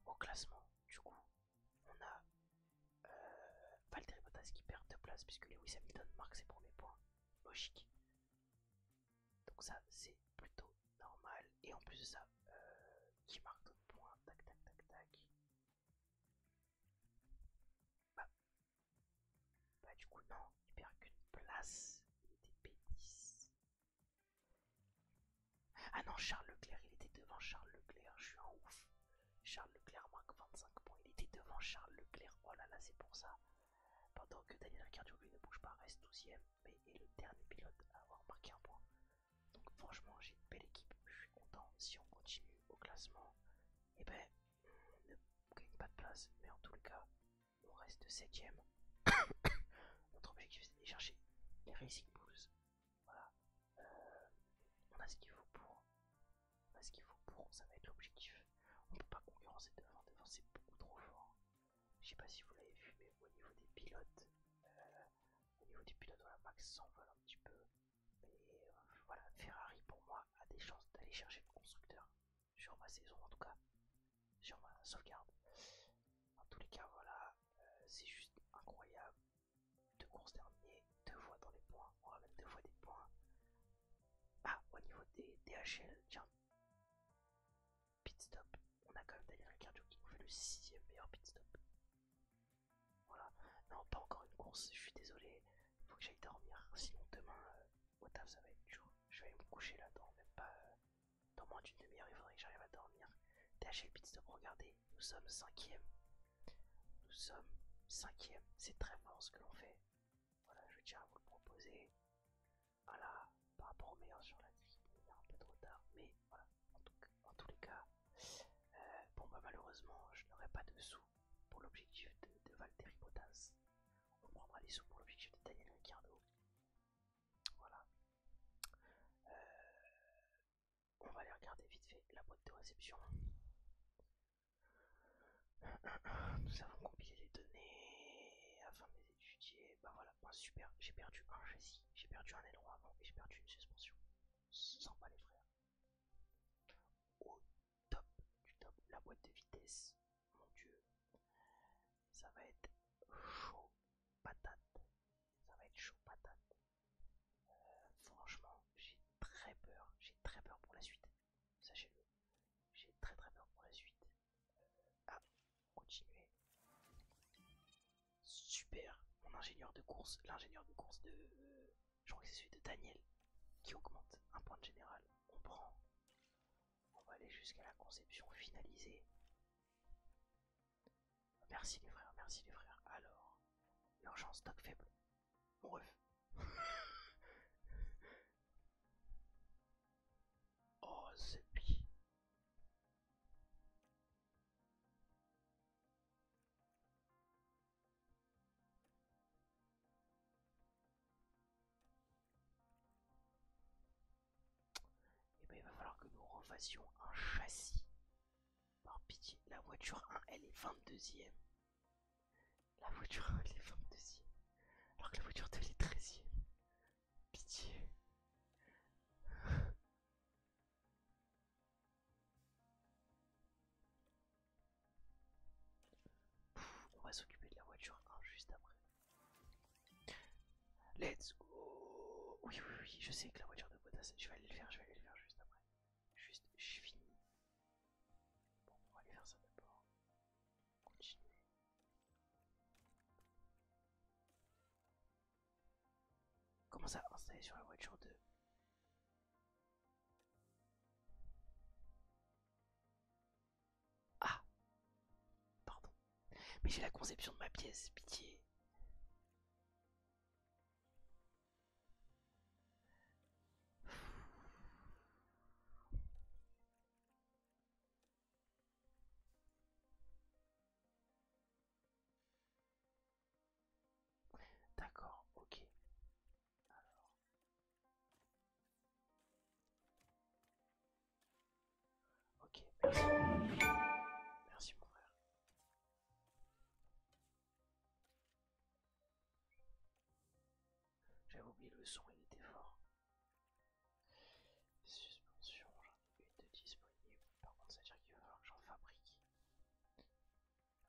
Au classement, du coup, on a Valtteri Bottas qui perd 2 places puisque Lewis Hamilton marque ses premiers points. Logique. Donc ça, c'est plutôt normal. Et en plus de ça, qui marque d'autres points. Tac, tac, tac, tac. Bah, du coup, non, il perd qu'une place. Il était P10. Ah non, Charles Leclerc, il était devant Charles Leclerc. Je suis un ouf. Charles Leclerc marque 25 points. Il était devant Charles Leclerc. Oh là là, c'est pour ça. Pendant que Daniel Ricciardo, lui, ne bouge pas, reste 12ème. Mais est le dernier pilote à avoir marqué un point. Donc franchement, j'ai une belle équipe. Je suis content. Si on continue au classement, et ben, on ne gagne pas de place. Mais en tout cas, on reste 7ème. Notre objectif, c'est d'aller chercher les Racing Bulls. Voilà. On a ce qu'il faut pour. On a ce qu'il faut pour. Ça va être l'objectif. On peut pas concurrencer devant. Devant, c'est beaucoup trop fort. Je sais pas si vous l'avez vu, mais au niveau des pilotes, voilà, Max s'envole un petit peu. Et voilà, Ferrari pour moi a des chances d'aller chercher le constructeur sur ma saison, en tout cas sur ma sauvegarde. En tous les cas, voilà, c'est juste incroyable. 2 courses terminées, 2 fois dans les points, on ramène 2 fois des points. Ah, au niveau des DHL, tiens, pit stop, on a quand même Daniel Ricciardo qui nous fait le 6ème meilleur pit stop. Voilà, non, pas encore une course, je suis désolé, faut que j'aille dormir, sinon demain au taf ça va être dur. Je vais aller me coucher là-dedans, même pas dans moins d'une demi-heure, il faudrait que j'arrive à dormir. DHL pit stop, regardez, nous sommes 5ème. Nous sommes 5ème, c'est très fort ce que l'on fait. Voilà, je tiens à vous le proposer. Voilà, par rapport au meilleur sur la grille, il y a un peu de retard, mais voilà, en tous les cas, bon bah malheureusement, je n'aurai pas de sous pour l'objectif de Valtteri Bottas. On prendra les sous pour l'objectif de Daniel Ricciardo. Voilà. On va aller regarder vite fait la boîte de réception. Nous avons compilé les données afin de les étudier. Bah voilà, bah super, j'ai perdu un châssis, j'ai perdu un aileron avant et j'ai perdu une suspension. Sans pas les frères. Au top du top, la boîte de vitesse. Mon dieu, ça va être chaud patate. Ça va être chaud patate. Franchement, j'ai très peur pour la suite. Sachez-le, j'ai très peur pour la suite. Ah, continuez. Super, mon ingénieur de course, l'ingénieur de course de... je crois que c'est celui de Daniel, qui augmente un point de général. On prend. On va aller jusqu'à la conception finalisée. Merci les frères, merci les frères. Alors, l'urgence stock faible. Mon ref. Oh, ce pis. Et ben il va falloir que nous refassions un châssis. Par pitié, la voiture 1 elle est 22ème. La voiture 1 elle est 22ème. Alors que la voiture 2 elle est 13ème. Pitié. On va s'occuper de la voiture 1 juste après. Let's go. Oui, je sais que la voiture de Bottas, je vais aller le faire juste après. Juste, je finis. Bon, on va aller faire ça d'abord. Continuer. Comment ça installer sur la voiture 2? Ah, pardon. Mais j'ai la conception de ma pièce, pitié. D'accord, ok. Alors. Ok, merci. Merci mon frère. le son il était fort. Suspension, j'en ai une de disponible. Par contre, ça veut dire qu'il va falloir que j'en fabrique.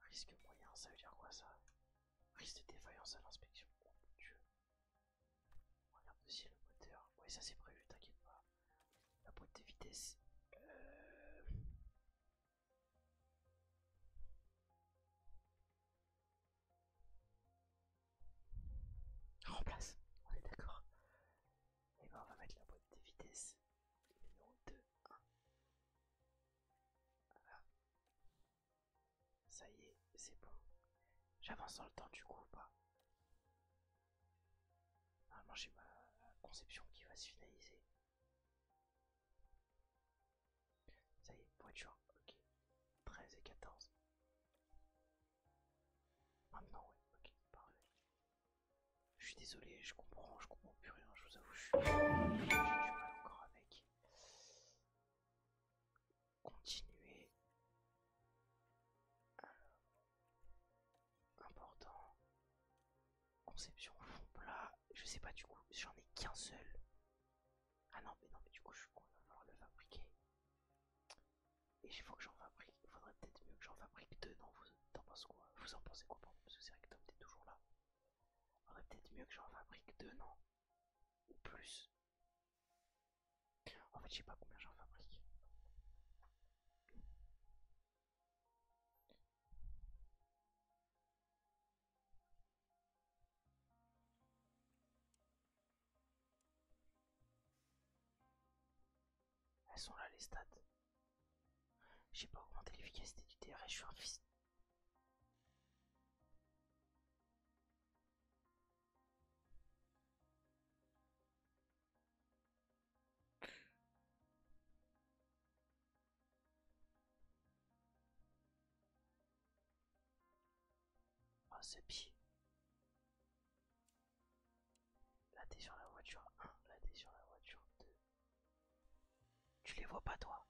Risque moyen, ça veut dire quoi ça? Risque de défaillance à l'inspection. Oh mon dieu. Regarde aussi le moteur. Oui, ça c'est prévu, t'inquiète pas. La boîte de vitesse. Remplace. On est d'accord. Et ben on va mettre la boîte de vitesse. Numéro 2, 1. Voilà. Ça y est, c'est bon. J'avance dans le temps du coup ou pas? Normalement j'ai ma conception qui va se finaliser. Ça y est, voiture, ok. 13 et 14. Maintenant ouais, ok, parfait. Je suis désolé, je comprends plus rien, je vous avoue, j'ai du mal encore avec. Continuer. Important. Conception fond plat. Je sais pas du coup, j'en ai qu'un seul. Ah non mais du coup on va falloir le fabriquer. Et il faut que j'en fabrique. Il faudrait peut-être mieux que j'en fabrique deux, non? Vous en pensez quoi? Vous en pensez quoi, pardon? Parce que c'est vrai que Tom t'es toujours là. Il faudrait peut-être mieux que j'en fabrique deux, non? Ou plus. En fait, je sais pas combien j'en fabrique. Elles sont là les stats. J'ai pas augmenté l'efficacité du DRS, je suis un fils. Ah, ce pied. Là t'es sur la voiture 1, là t'es sur la voiture 2. Tu les vois pas toi?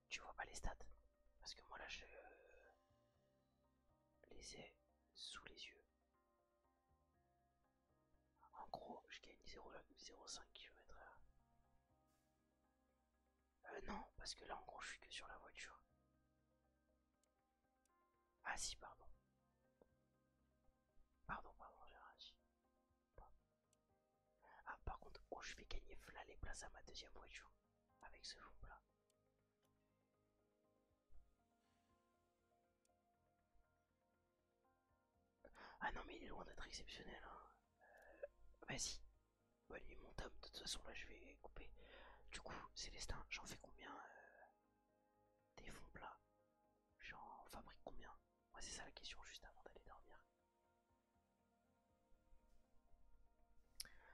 Tu vois pas les stats? Parce que moi là je les ai sous les yeux. En gros, je gagne 0,05 km/h. Non, parce que là en gros je suis que sur la voiture. Ah si, pardon. Pardon, j'ai rien dit. Ah, par contre, oh, je vais gagner là les places à ma deuxième voiture. Avec ce fond plat. Ah non, mais il est loin d'être exceptionnel. Hein. Vas-y. Bonne nuit, mon Tom. De toute façon, là, je vais couper. Du coup, Célestin, j'en fais combien des fonds plats? J'en fabrique combien? Moi, c'est ça la question juste avant d'aller dormir.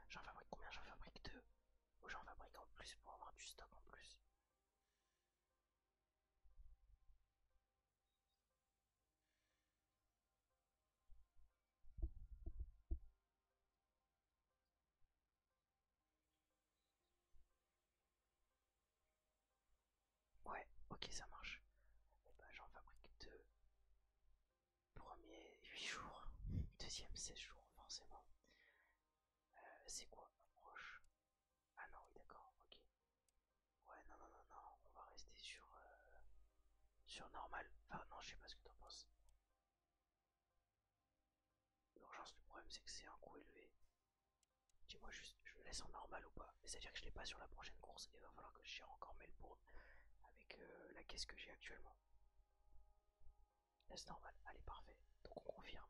J'en fabrique combien? J'en fabrique deux. Ou j'en fabrique en plus pour avoir du stock en plus? Ouais, ok, ça marche. Et bah, j'en fabrique deux. Premier 8 jours. Deuxième 16 jours, forcément. C'est quoi approche? Ah non, oui, d'accord, ok. Ouais, non, on va rester sur normal. Enfin, non, je sais pas ce que t'en penses. L'urgence, le problème, c'est que c'est un coût élevé. Dis-moi juste, je le laisse en normal ou pas? C'est-à-dire que je l'ai pas sur la prochaine course, il va falloir que je gère encore Melbourne avec la caisse que j'ai actuellement. Laisse normal, allez, parfait. Donc on confirme.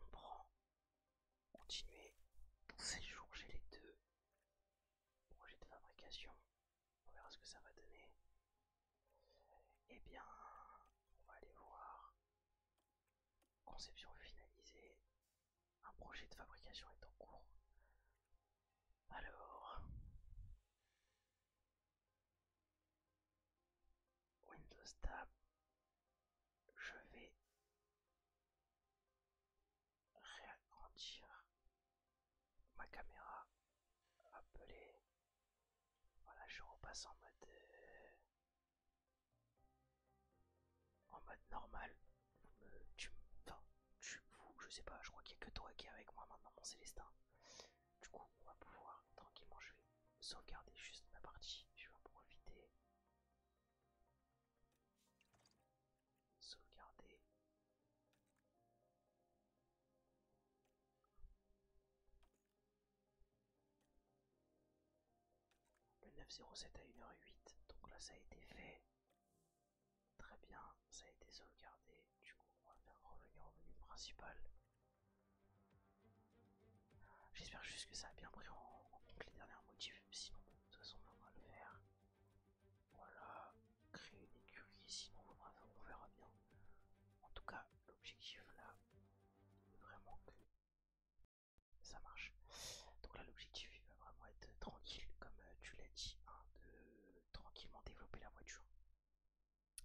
On prend. Continuer. Dans 7 jours, j'ai les deux. Projet de fabrication. On verra ce que ça va donner. Eh bien, on va aller voir. Conception finalisée. Un projet de fabrication est en cours. Alors, Windows Tab, je vais réagrandir ma caméra. Appeler. Voilà, je repasse en mode normal. Enfin, vous, je sais pas, je crois qu'il y a que toi qui est avec moi maintenant, mon Célestin. Du coup, on va pouvoir tranquillement, je vais sauvegarder juste ma partie. Je vais en profiter. Sauvegarder. Le 907 à 1h08, donc là ça a été fait. Très bien, ça a été sauvegardé. Du coup, on va faire revenir au menu principal. J'espère juste que ça a bien pris en compte les dernières motifs, sinon de toute façon on va le faire. Voilà, créer une écurie, sinon on verra bien. En tout cas, l'objectif là, vraiment que ça marche. Donc là l'objectif il va vraiment être tranquille, comme tu l'as dit, hein, de tranquillement développer la voiture.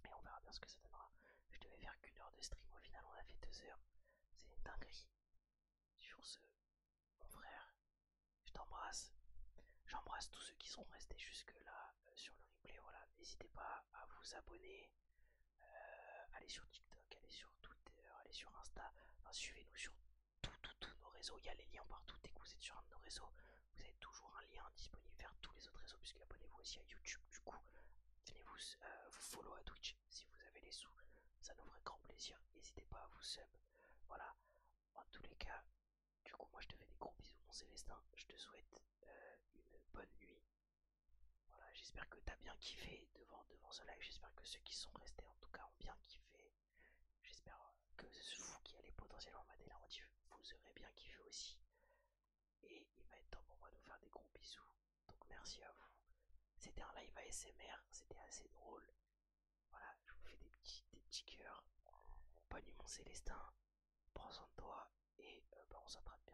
Et on verra bien ce que ça donnera. Je devais faire qu'1 heure de stream, au final on a fait 2 heures. C'est une dinguerie. Sur ce, mon frère, je t'embrasse. J'embrasse tous ceux qui sont restés jusque là sur le replay. Voilà, n'hésitez pas à vous abonner, allez sur TikTok, allez sur Twitter, allez sur Insta. Enfin, suivez-nous sur tous nos réseaux. Il y a les liens partout. Dès que vous êtes sur un de nos réseaux, vous avez toujours un lien disponible vers tous les autres réseaux. Puisque abonnez-vous aussi à YouTube. Du coup, venez vous follow à Twitch si vous avez les sous. Ça nous ferait grand plaisir. N'hésitez pas à vous sub. Voilà. En tous les cas, du coup, moi je te fais des gros bisous, mon Célestin. Je te souhaite une bonne nuit. Voilà, j'espère que t'as bien kiffé devant ce live. J'espère que ceux qui sont restés, en tout cas, ont bien kiffé. J'espère que vous qui allez potentiellement mater la motif, vous aurez bien kiffé aussi. Et il va être temps pour moi de vous faire des gros bisous. Donc merci à vous. C'était un live ASMR, c'était assez drôle. Voilà, je vous fais des petits cœurs. Bonne nuit, mon Célestin. Prends soin de toi et on s'attrape